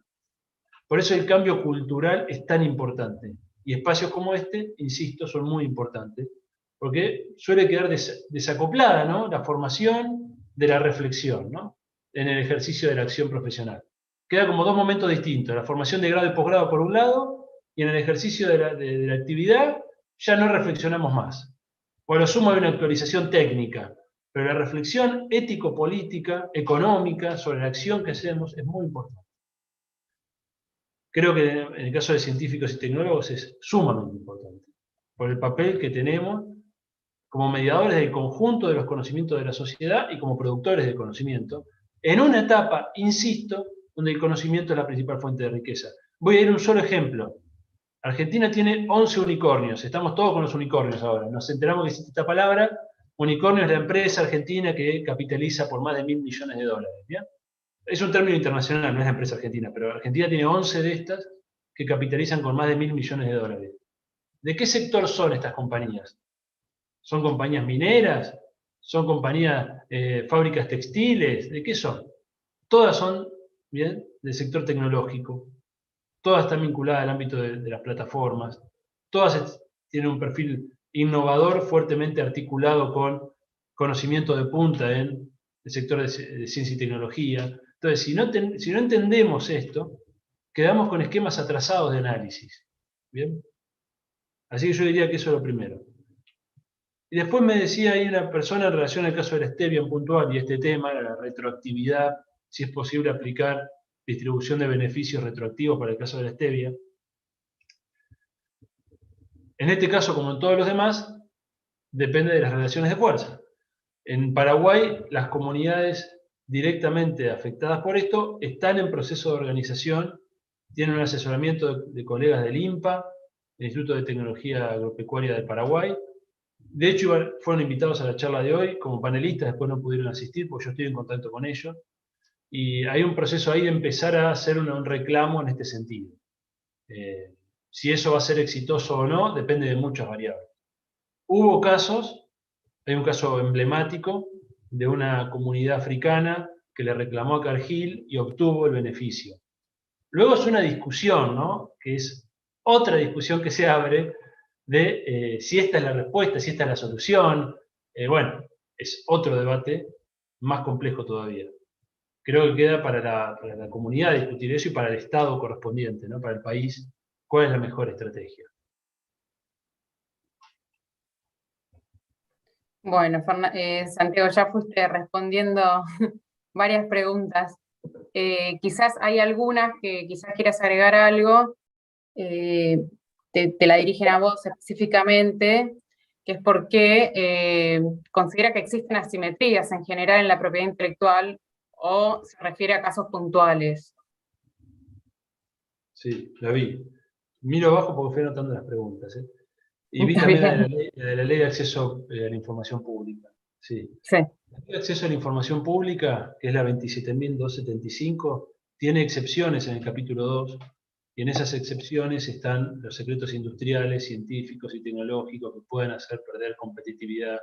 Por eso el cambio cultural es tan importante. Y espacios como este, insisto, son muy importantes, porque suele quedar desacoplada, ¿no?, la formación de la reflexión, ¿no?, en el ejercicio de la acción profesional. Queda como dos momentos distintos, la formación de grado y posgrado por un lado, y en el ejercicio de la actividad ya no reflexionamos más. Por lo sumo hay una actualización técnica, pero la reflexión ético-política, económica, sobre la acción que hacemos es muy importante. Creo que en el caso de científicos y tecnólogos es sumamente importante, por el papel que tenemos como mediadores del conjunto de los conocimientos de la sociedad y como productores de conocimiento, en una etapa, insisto, donde el conocimiento es la principal fuente de riqueza. Voy a ir a un solo ejemplo. Argentina tiene 11 unicornios, estamos todos con los unicornios ahora, nos enteramos que existe esta palabra. Unicornio es la empresa argentina que capitaliza por más de 1.000 millones de dólares, ¿bien? Es un término internacional, no es la empresa argentina, pero Argentina tiene 11 de estas que capitalizan con más de 1.000 millones de dólares. ¿De qué sector son estas compañías? ¿Son compañías mineras? ¿Son compañías, fábricas textiles? ¿De qué son? Todas son, ¿bien?, del sector tecnológico. Todas están vinculadas al ámbito de las plataformas. Todas tienen un perfil innovador fuertemente articulado con conocimiento de punta en el sector de ciencia y tecnología. Entonces, si no entendemos esto, quedamos con esquemas atrasados de análisis. ¿Bien? Así que yo diría que eso es lo primero. Y después me decía ahí una persona en relación al caso de la stevia en puntual y este tema, la retroactividad, si es posible aplicar distribución de beneficios retroactivos para el caso de la stevia. En este caso, como en todos los demás, depende de las relaciones de fuerza. En Paraguay, las comunidades directamente afectadas por esto están en proceso de organización, tienen un asesoramiento de colegas del INPA, el Instituto de Tecnología Agropecuaria de Paraguay. De hecho, fueron invitados a la charla de hoy como panelistas, después no pudieron asistir porque yo estoy en contacto con ellos. Y hay un proceso ahí de empezar a hacer un reclamo en este sentido. Si eso va a ser exitoso o no, depende de muchas variables. Hubo casos, hay un caso emblemático de una comunidad africana que le reclamó a Cargill y obtuvo el beneficio. Luego es una discusión, ¿no?, que es otra discusión que se abre de si esta es la respuesta, si esta es la solución. Bueno, es otro debate más complejo todavía. Creo que queda para la comunidad discutir eso y para el Estado correspondiente, ¿no?, para el país, cuál es la mejor estrategia. Bueno, Santiago, ya fuiste respondiendo varias preguntas. Quizás hay algunas que quizás quieras agregar algo, te la dirigen a vos específicamente, que es porque considera que existen asimetrías en general en la propiedad intelectual o se refiere a casos puntuales. Sí, la vi. Miro abajo porque fui anotando las preguntas. Y vi también la ley de acceso a la información pública. Sí. Sí. La ley de acceso a la información pública, que es la 27.275, tiene excepciones en el capítulo 2, y en esas excepciones están los secretos industriales, científicos y tecnológicos que pueden hacer perder competitividad,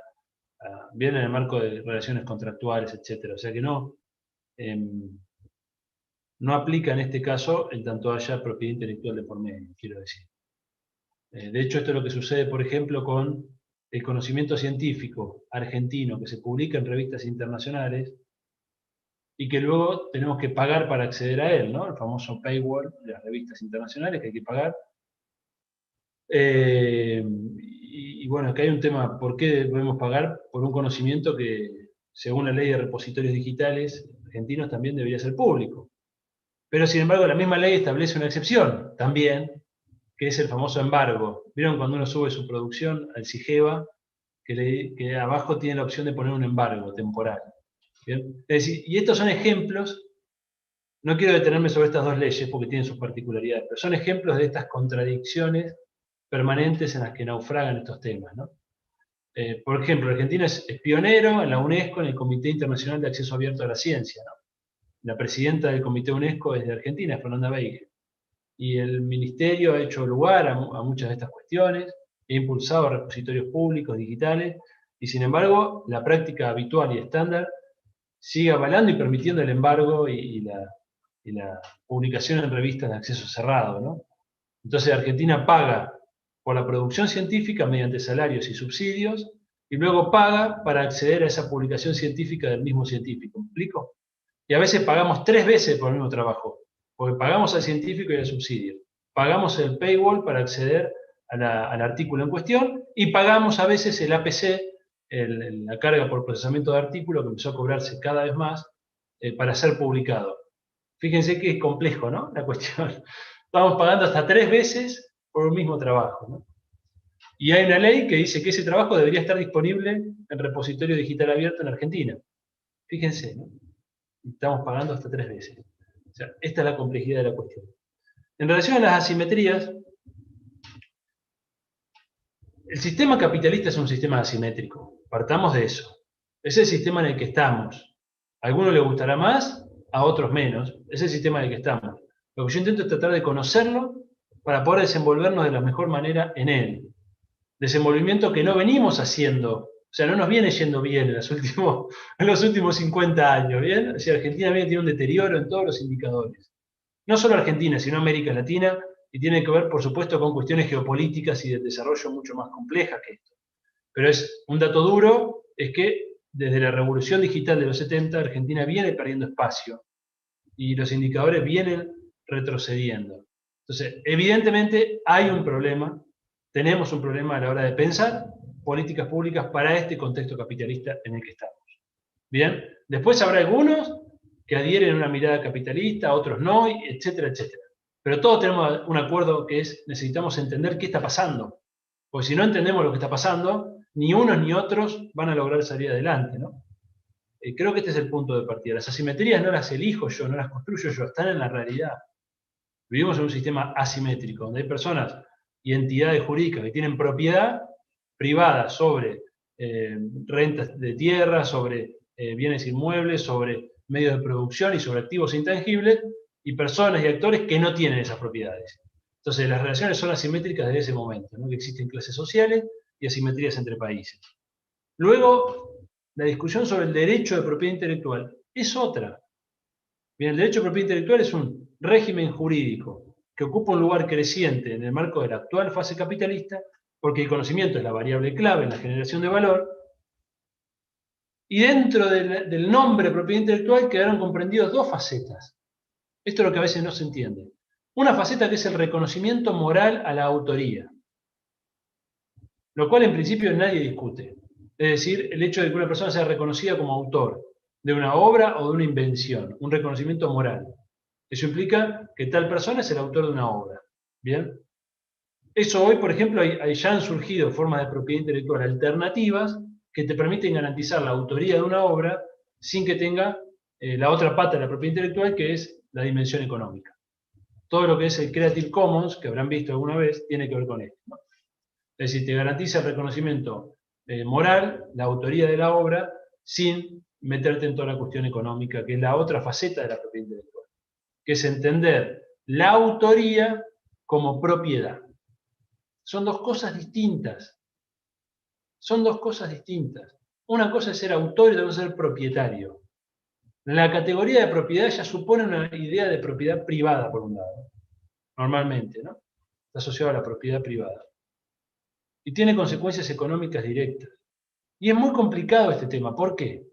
bien en el marco de relaciones contractuales, etc. O sea que no aplica en este caso en tanto haya propiedad intelectual de por medio, quiero decir. De hecho, esto es lo que sucede, por ejemplo, con el conocimiento científico argentino que se publica en revistas internacionales y que luego tenemos que pagar para acceder a él, ¿no? El famoso paywall de las revistas internacionales que hay que pagar. Y bueno, acá hay un tema, ¿por qué debemos pagar por un conocimiento que, según la ley de repositorios digitales argentinos, también debería ser público? Pero, sin embargo, la misma ley establece una excepción también, que es el famoso embargo. ¿Vieron cuando uno sube su producción al CIGEVA, que abajo tiene la opción de poner un embargo temporal? ¿Bien? Es decir, y estos son ejemplos, no quiero detenerme sobre estas dos leyes porque tienen sus particularidades, pero son ejemplos de estas contradicciones permanentes en las que naufragan estos temas, ¿no? Por ejemplo, Argentina es pionero en la UNESCO, en el Comité Internacional de Acceso Abierto a la Ciencia, ¿no? La presidenta del Comité UNESCO es de Argentina, Fernanda Weige. Y el Ministerio ha hecho lugar a muchas de estas cuestiones, ha impulsado repositorios públicos, digitales, y sin embargo, la práctica habitual y estándar sigue avalando y permitiendo el embargo y la publicación en revistas de acceso cerrado, ¿no? Entonces Argentina paga por la producción científica mediante salarios y subsidios, y luego paga para acceder a esa publicación científica del mismo científico. ¿Me explico? Y a veces pagamos 3 veces por el mismo trabajo, porque pagamos al científico y al subsidio. Pagamos el paywall para acceder al artículo en cuestión, y pagamos a veces el APC, la carga por procesamiento de artículo, que empezó a cobrarse cada vez más, para ser publicado. Fíjense que es complejo, ¿no? La cuestión. Estamos pagando hasta 3 veces por el mismo trabajo, ¿no? Y hay una ley que dice que ese trabajo debería estar disponible en repositorio digital abierto en Argentina. Fíjense, ¿no? Estamos pagando hasta 3 veces. O sea, esta es la complejidad de la cuestión. En relación a las asimetrías, el sistema capitalista es un sistema asimétrico. Partamos de eso. Es el sistema en el que estamos. A algunos les gustará más, a otros menos. Es el sistema en el que estamos. Lo que yo intento es tratar de conocerlo para poder desenvolvernos de la mejor manera en él. Desenvolvimiento que no venimos haciendo, o sea, no nos viene yendo bien en los últimos 50 años, ¿bien? O sea, Argentina tiene un deterioro en todos los indicadores. No solo Argentina, sino América Latina, y tiene que ver, por supuesto, con cuestiones geopolíticas y de desarrollo mucho más complejas que esto. Pero es un dato duro, es que desde la revolución digital de los 70, Argentina viene perdiendo espacio, y los indicadores vienen retrocediendo. Entonces, evidentemente hay un problema, tenemos un problema a la hora de pensar políticas públicas para este contexto capitalista en el que estamos. Bien, después habrá algunos que adhieren a una mirada capitalista, otros no, etcétera, etcétera. Pero todos tenemos un acuerdo que es, necesitamos entender qué está pasando. Porque si no entendemos lo que está pasando, ni unos ni otros van a lograr salir adelante, ¿no? Creo que este es el punto de partida. Las asimetrías no las elijo yo, no las construyo yo, están en la realidad. Vivimos en un sistema asimétrico, donde hay personas y entidades jurídicas que tienen propiedad privada sobre rentas de tierra, sobre bienes inmuebles, sobre medios de producción y sobre activos intangibles, y personas y actores que no tienen esas propiedades. Entonces las relaciones son asimétricas desde ese momento, ¿no? Que existen clases sociales y asimetrías entre países. Luego, la discusión sobre el derecho de propiedad intelectual es otra. Bien, el derecho de propiedad intelectual es un régimen jurídico que ocupa un lugar creciente en el marco de la actual fase capitalista, porque el conocimiento es la variable clave en la generación de valor, y dentro del nombre propiedad intelectual quedaron comprendidos 2 facetas. Esto es lo que a veces no se entiende. Una faceta que es el reconocimiento moral a la autoría, lo cual en principio nadie discute. Es decir, el hecho de que una persona sea reconocida como autor de una obra o de una invención, un reconocimiento moral. Eso implica que tal persona es el autor de una obra. ¿Bien? Eso hoy, por ejemplo, ya han surgido formas de propiedad intelectual alternativas que te permiten garantizar la autoría de una obra sin que tenga la otra pata de la propiedad intelectual, que es la dimensión económica. Todo lo que es el Creative Commons, que habrán visto alguna vez, tiene que ver con esto, ¿no? Es decir, te garantiza el reconocimiento moral, la autoría de la obra, sin meterte en toda la cuestión económica, que es la otra faceta de la propiedad intelectual, que es entender la autoría como propiedad. Son 2 cosas distintas. Son 2 cosas distintas. Una cosa es ser autor y otra cosa es ser propietario. La categoría de propiedad ya supone una idea de propiedad privada, por un lado. Normalmente, ¿no? Está asociado a la propiedad privada. Y tiene consecuencias económicas directas. Y es muy complicado este tema. ¿Por qué?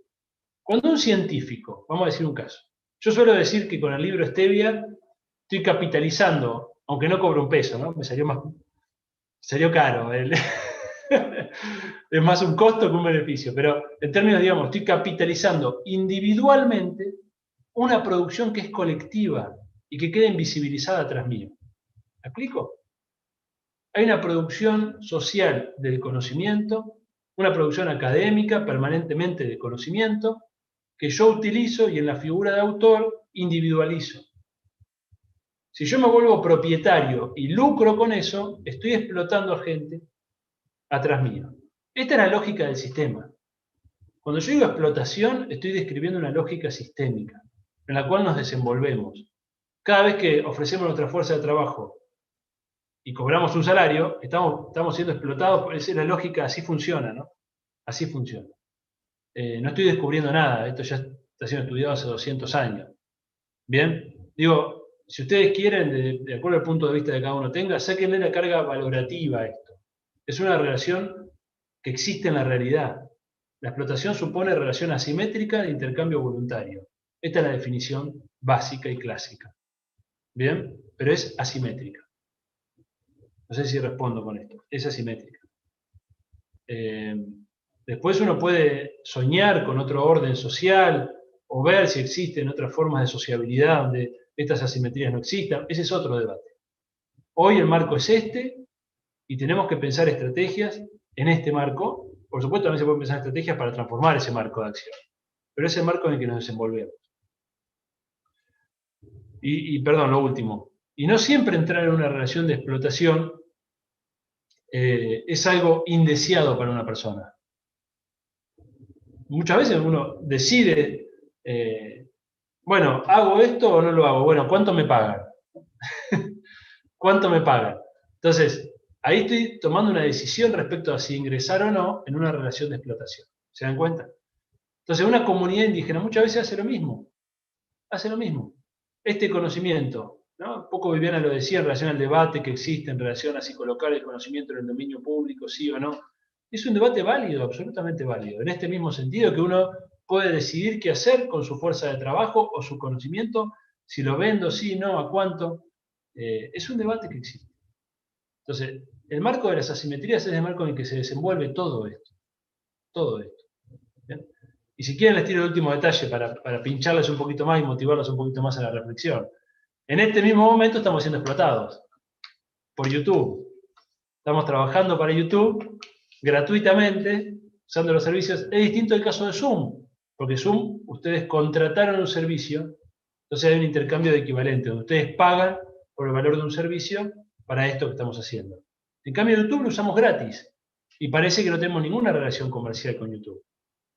Cuando un científico, vamos a decir un caso, yo suelo decir que con el libro Stevia estoy capitalizando, aunque no cobro un peso, ¿no? Me salió caro. Es más un costo que un beneficio, pero en términos, digamos, estoy capitalizando individualmente una producción que es colectiva y que queda invisibilizada tras mío. ¿Me explico? Hay una producción social del conocimiento, una producción académica permanentemente de conocimiento, que yo utilizo y en la figura de autor individualizo. Si yo me vuelvo propietario y lucro con eso, estoy explotando a gente atrás mío. Esta es la lógica del sistema. Cuando yo digo explotación, estoy describiendo una lógica sistémica, en la cual nos desenvolvemos. Cada vez que ofrecemos nuestra fuerza de trabajo y cobramos un salario, estamos siendo explotados. Esa es la lógica, así funciona, ¿no? Así funciona. No estoy descubriendo nada, esto ya está siendo estudiado hace 200 años. Bien, digo, si ustedes quieren, de acuerdo al punto de vista que cada uno tenga, sáquenle la carga valorativa a esto. Es una relación que existe en la realidad. La explotación supone relación asimétrica de intercambio voluntario. Esta es la definición básica y clásica. ¿Bien? Pero es asimétrica. No sé si respondo con esto. Es asimétrica. Después uno puede soñar con otro orden social o ver si existen otras formas de sociabilidad donde estas asimetrías no existan. Ese es otro debate. Hoy el marco es este y tenemos que pensar estrategias en este marco. Por supuesto, también se pueden pensar estrategias para transformar ese marco de acción. Pero es el marco en el que nos desenvolvemos. Perdón, lo último. Y no siempre entrar en una relación de explotación es algo indeseado para una persona. Muchas veces uno decide, bueno, ¿hago esto o no lo hago? Bueno, ¿cuánto me pagan? ¿Cuánto me pagan? Entonces, ahí estoy tomando una decisión respecto a si ingresar o no en una relación de explotación. ¿Se dan cuenta? Entonces, una comunidad indígena muchas veces hace lo mismo. Hace lo mismo. Este conocimiento, ¿no? Un poco Viviana lo decía en relación al debate que existe en relación a si colocar el conocimiento en el dominio público, sí o no. Es un debate válido, absolutamente válido. En este mismo sentido que uno puede decidir qué hacer con su fuerza de trabajo o su conocimiento, si lo vendo, sí, no, a cuánto. Es un debate que existe. Entonces, el marco de las asimetrías es el marco en el que se desenvuelve todo esto. Todo esto. ¿Bien? Y si quieren les tiro el último detalle para pincharles un poquito más y motivarlos un poquito más a la reflexión. En este mismo momento estamos siendo explotados por YouTube. Estamos trabajando para YouTube gratuitamente, usando los servicios. Es distinto el caso de Zoom, porque Zoom, ustedes contrataron un servicio, entonces hay un intercambio de equivalente, donde ustedes pagan por el valor de un servicio para esto que estamos haciendo. En cambio, YouTube lo usamos gratis, y parece que no tenemos ninguna relación comercial con YouTube.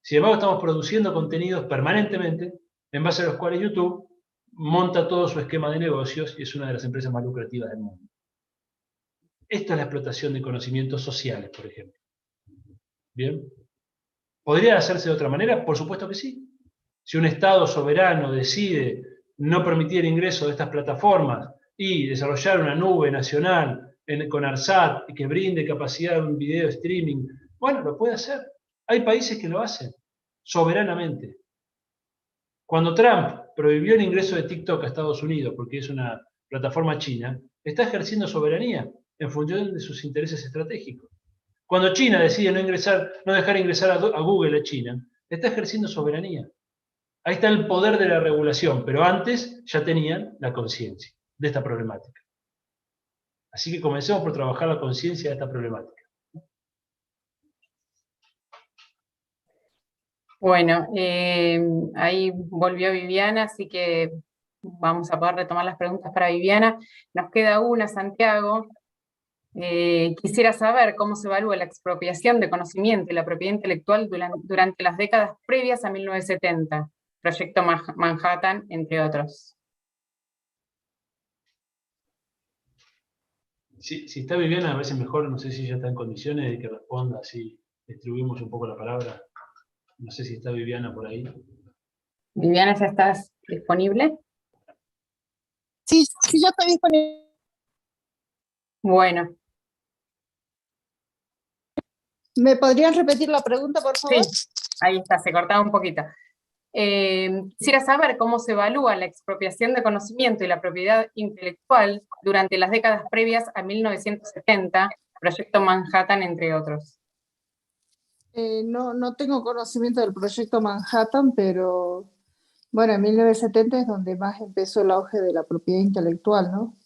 Sin embargo, estamos produciendo contenidos permanentemente, en base a los cuales YouTube monta todo su esquema de negocios y es una de las empresas más lucrativas del mundo. Esta es la explotación de conocimientos sociales, por ejemplo. ¿Bien? ¿Podría hacerse de otra manera? Por supuesto que sí. Si un Estado soberano decide no permitir el ingreso de estas plataformas y desarrollar una nube nacional con ARSAT y que brinde capacidad de un video streaming, bueno, lo puede hacer. Hay países que lo hacen soberanamente. Cuando Trump prohibió el ingreso de TikTok a Estados Unidos, porque es una plataforma china, está ejerciendo soberanía en función de sus intereses estratégicos. Cuando China decide no dejar ingresar a Google a China, está ejerciendo soberanía. Ahí está el poder de la regulación, pero antes ya tenían la conciencia de esta problemática. Así que comencemos por trabajar la conciencia de esta problemática. Bueno, ahí volvió Viviana, así que vamos a poder retomar las preguntas para Viviana. Nos queda una, Santiago. Quisiera saber cómo se evalúa la expropiación de conocimiento y la propiedad intelectual durante las décadas previas a 1970, Proyecto Manhattan, entre otros. Si está Viviana, a veces mejor, no sé si ella está en condiciones de que responda, así distribuimos un poco la palabra. No sé si está Viviana por ahí. Viviana, ¿ya estás disponible? Sí, ya estoy disponible. Bueno. ¿Me podrían repetir la pregunta, por favor? Sí, ahí está, se cortaba un poquito. Quisiera saber cómo se evalúa la expropiación de conocimiento y la propiedad intelectual durante las décadas previas a 1970, Proyecto Manhattan, entre otros. No tengo conocimiento del Proyecto Manhattan, pero bueno, en 1970 es donde más empezó el auge de la propiedad intelectual, ¿no?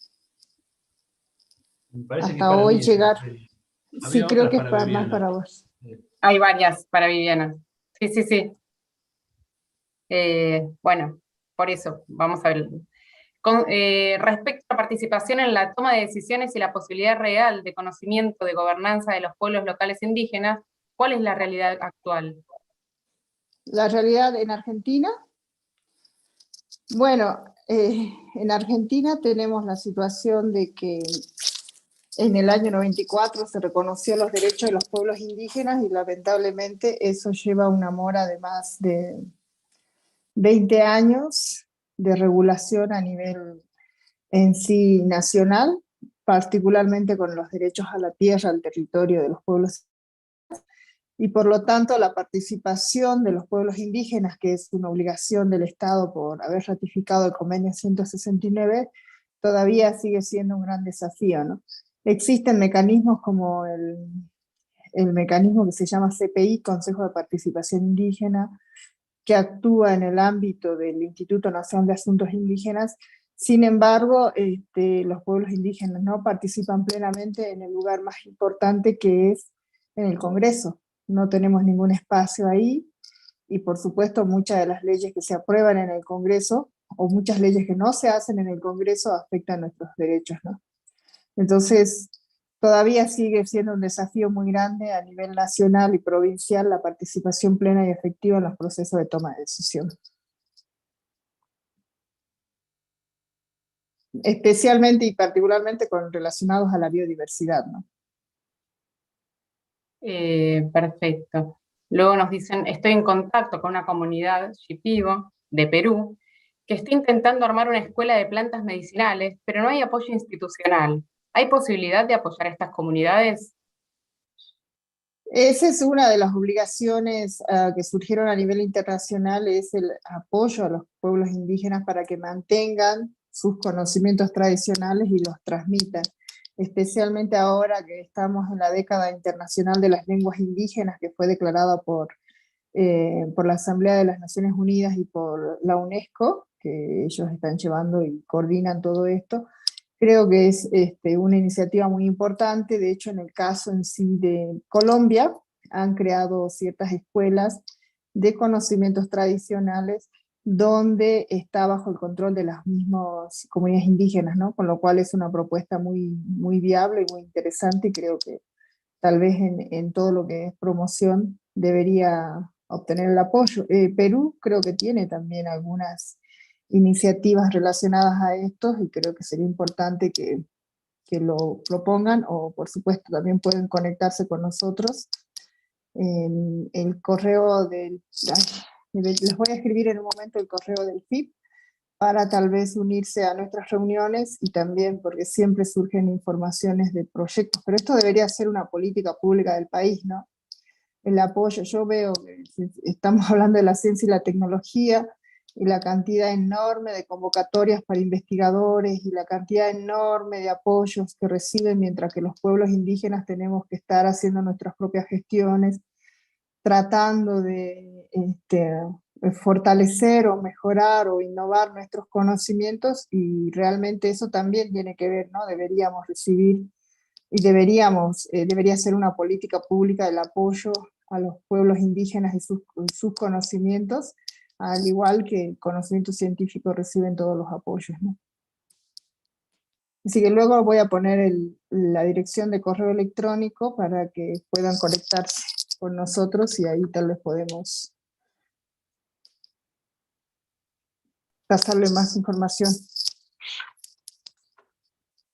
Me parece hasta hoy llegar. Sí, creo que es para más para vos. Hay varias para Viviana. Sí. Bueno, por eso, vamos a ver. Respecto a la participación en la toma de decisiones y la posibilidad real de conocimiento de gobernanza de los pueblos locales indígenas, ¿cuál es la realidad actual? La realidad en Argentina. Bueno, en Argentina tenemos la situación de que en el año 94 se reconoció los derechos de los pueblos indígenas y lamentablemente eso lleva una mora de más de 20 años de regulación a nivel en sí nacional, particularmente con los derechos a la tierra, al territorio de los pueblos, y por lo tanto la participación de los pueblos indígenas, que es una obligación del Estado por haber ratificado el convenio 169, todavía sigue siendo un gran desafío, ¿no? Existen mecanismos como el mecanismo que se llama CPI, Consejo de Participación Indígena, que actúa en el ámbito del Instituto Nacional de Asuntos Indígenas. Sin embargo, los pueblos indígenas no participan plenamente en el lugar más importante, que es en el Congreso. No tenemos ningún espacio ahí, y por supuesto muchas de las leyes que se aprueban en el Congreso, o muchas leyes que no se hacen en el Congreso, afectan nuestros derechos, ¿no? Entonces, todavía sigue siendo un desafío muy grande a nivel nacional y provincial la participación plena y efectiva en los procesos de toma de decisión. Especialmente y particularmente relacionados a la biodiversidad, ¿no? Perfecto. Luego nos dicen, estoy en contacto con una comunidad Shipibo de Perú que está intentando armar una escuela de plantas medicinales, pero no hay apoyo institucional. ¿Hay posibilidad de apoyar a estas comunidades? Esa es una de las obligaciones que surgieron a nivel internacional, es el apoyo a los pueblos indígenas para que mantengan sus conocimientos tradicionales y los transmitan. Especialmente ahora que estamos en la década internacional de las lenguas indígenas, que fue declarada por la Asamblea de las Naciones Unidas y por la UNESCO, que ellos están llevando y coordinan todo esto. Creo que es una iniciativa muy importante. De hecho, en el caso en sí de Colombia, han creado ciertas escuelas de conocimientos tradicionales donde está bajo el control de las mismas comunidades indígenas, ¿no? Con lo cual es una propuesta muy, muy viable y muy interesante, y creo que tal vez en todo lo que es promoción debería obtener el apoyo. Perú creo que tiene también algunas iniciativas relacionadas a esto, y creo que sería importante que lo propongan, o por supuesto también pueden conectarse con nosotros. El correo les voy a escribir en un momento el correo del FIP, para tal vez unirse a nuestras reuniones, y también porque siempre surgen informaciones de proyectos, pero esto debería ser una política pública del país, ¿no? El apoyo, yo veo que estamos hablando de la ciencia y la tecnología, y la cantidad enorme de convocatorias para investigadores, y la cantidad enorme de apoyos que reciben, mientras que los pueblos indígenas tenemos que estar haciendo nuestras propias gestiones, tratando de fortalecer o mejorar o innovar nuestros conocimientos, y realmente eso también tiene que ver, ¿no? Deberíamos recibir y debería ser una política pública del apoyo a los pueblos indígenas y sus conocimientos, al igual que el conocimiento científico reciben todos los apoyos, ¿no? Así que luego voy a poner la dirección de correo electrónico para que puedan conectarse con nosotros, y ahí tal vez podemos pasarle más información.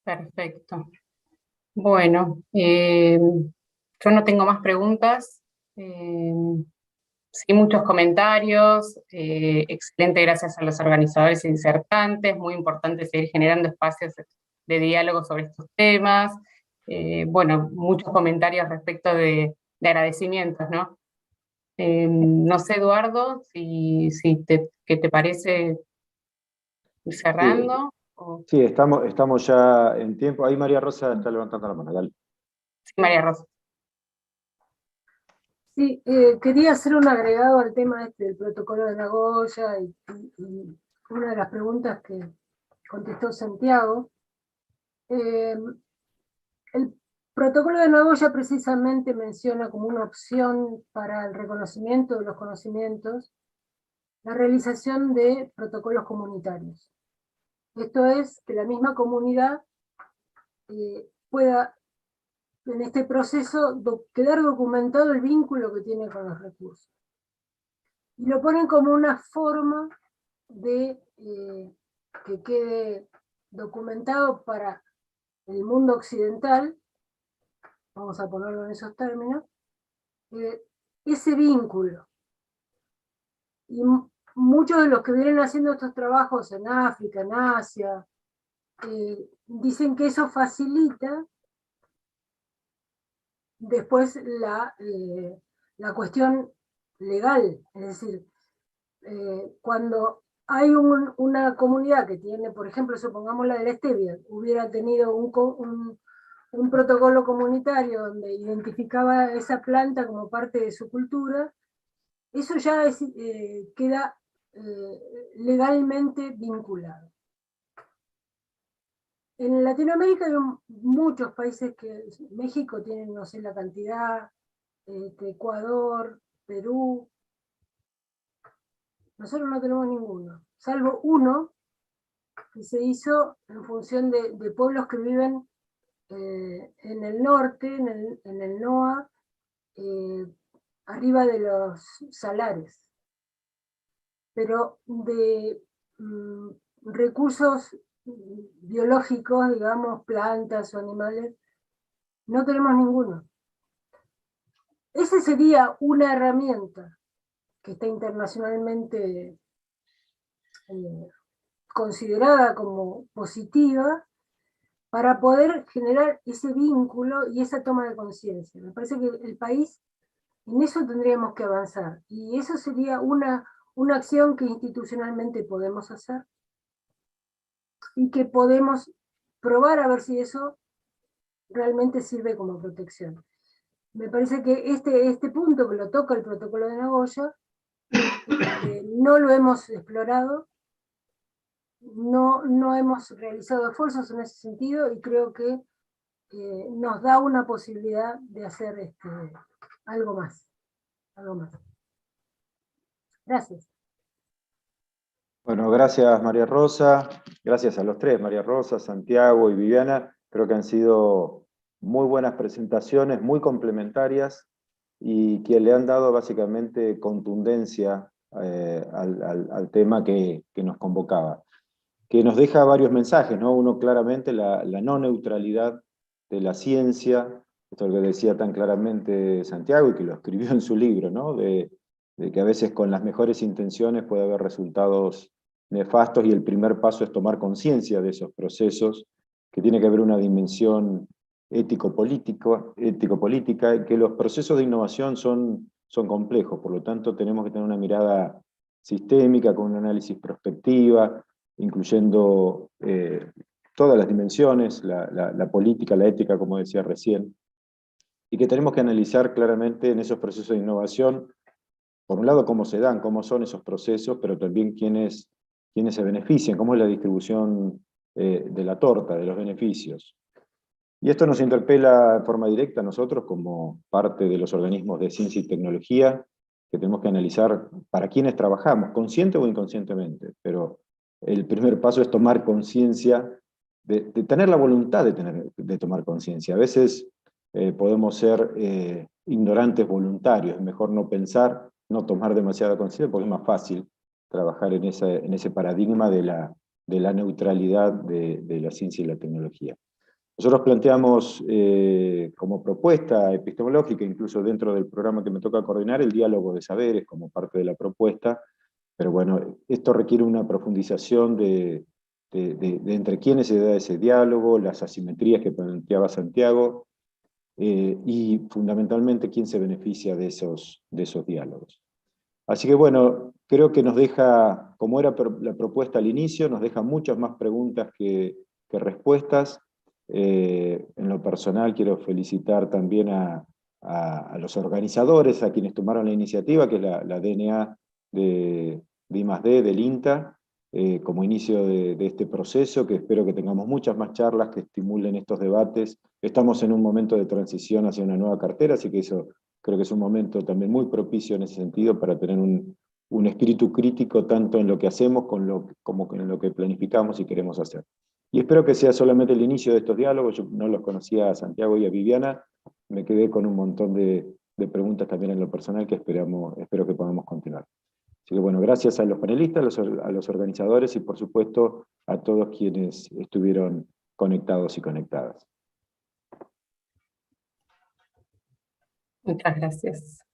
Perfecto. Bueno, yo no tengo más preguntas. Sí, muchos comentarios. Excelente, gracias a los organizadores y disertantes. Muy importante seguir generando espacios de diálogo sobre estos temas. Bueno, muchos comentarios respecto de agradecimientos, ¿no? No sé, Eduardo, ¿qué te parece ir cerrando? Sí, estamos ya en tiempo. Ahí María Rosa está levantando la mano, dale. Sí, María Rosa. Sí, quería hacer un agregado al tema del protocolo de Nagoya, y una de las preguntas que contestó Santiago. El protocolo de Nagoya precisamente menciona como una opción para el reconocimiento de los conocimientos la realización de protocolos comunitarios. Esto es, que la misma comunidad pueda, en este proceso, quedar documentado el vínculo que tiene con los recursos. Y lo ponen como una forma de que quede documentado para el mundo occidental, vamos a ponerlo en esos términos, ese vínculo. Y muchos de los que vienen haciendo estos trabajos en África, en Asia, dicen que eso facilita después la cuestión legal, es decir, cuando hay una comunidad que tiene, por ejemplo, supongamos la de la stevia, hubiera tenido un protocolo comunitario donde identificaba esa planta como parte de su cultura, eso ya queda legalmente vinculado. En Latinoamérica hay muchos países que, México tiene, no sé la cantidad, Ecuador, Perú, nosotros no tenemos ninguno, salvo uno que se hizo en función de pueblos que viven en el norte, en el NOA, arriba de los salares. Pero de recursos biológicos, digamos, plantas o animales, no tenemos ninguno. Esa sería una herramienta que está internacionalmente considerada como positiva para poder generar ese vínculo y esa toma de conciencia. Me parece que el país, en eso tendríamos que avanzar, y eso sería una acción que institucionalmente podemos hacer y que podemos probar a ver si eso realmente sirve como protección. Me parece que este punto que lo toca el protocolo de Nagoya, no lo hemos explorado, no hemos realizado esfuerzos en ese sentido, y creo que nos da una posibilidad de hacer algo más. Gracias. Bueno, gracias María Rosa, gracias a los tres, María Rosa, Santiago y Viviana. Creo que han sido muy buenas presentaciones, muy complementarias, y que le han dado básicamente contundencia al tema que nos convocaba, que nos deja varios mensajes, ¿no? Uno, claramente, la no neutralidad de la ciencia, esto es lo que decía tan claramente Santiago, y que lo escribió en su libro, ¿no? De que a veces con las mejores intenciones puede haber resultados nefastos, y el primer paso es tomar conciencia de esos procesos, que tiene que haber una dimensión ético-política, y que los procesos de innovación son complejos, por lo tanto tenemos que tener una mirada sistémica, con un análisis prospectiva, incluyendo todas las dimensiones, la política, la ética, como decía recién, y que tenemos que analizar claramente en esos procesos de innovación, por un lado, cómo se dan, cómo son esos procesos, pero también quiénes se benefician, cómo es la distribución de la torta, de los beneficios. Y esto nos interpela de forma directa a nosotros, como parte de los organismos de ciencia y tecnología, que tenemos que analizar para quiénes trabajamos, consciente o inconscientemente, pero el primer paso es tomar conciencia, de tener la voluntad de tomar conciencia. A veces podemos ser ignorantes voluntarios, es mejor no pensar, no tomar demasiada conciencia, porque es más fácil trabajar en ese paradigma de la neutralidad de la ciencia y la tecnología. Nosotros planteamos como propuesta epistemológica, incluso dentro del programa que me toca coordinar, el diálogo de saberes como parte de la propuesta, pero bueno, esto requiere una profundización de entre quiénes se da ese diálogo, las asimetrías que planteaba Santiago, y fundamentalmente quién se beneficia de esos diálogos. Así que bueno, creo que nos deja, como era la propuesta al inicio, nos deja muchas más preguntas que respuestas. En lo personal quiero felicitar también a los organizadores, a quienes tomaron la iniciativa, que es la DNA de I+D, del INTA, como inicio de este proceso, que espero que tengamos muchas más charlas que estimulen estos debates. Estamos en un momento de transición hacia una nueva cartera, así que eso creo que es un momento también muy propicio en ese sentido para tener un espíritu crítico tanto en lo que hacemos como en lo que planificamos y queremos hacer. Y espero que sea solamente el inicio de estos diálogos. Yo no los conocía a Santiago y a Viviana, me quedé con un montón de preguntas también en lo personal que espero que podamos continuar. Así que bueno, gracias a los panelistas, a los organizadores y por supuesto a todos quienes estuvieron conectados y conectadas. Muchas gracias.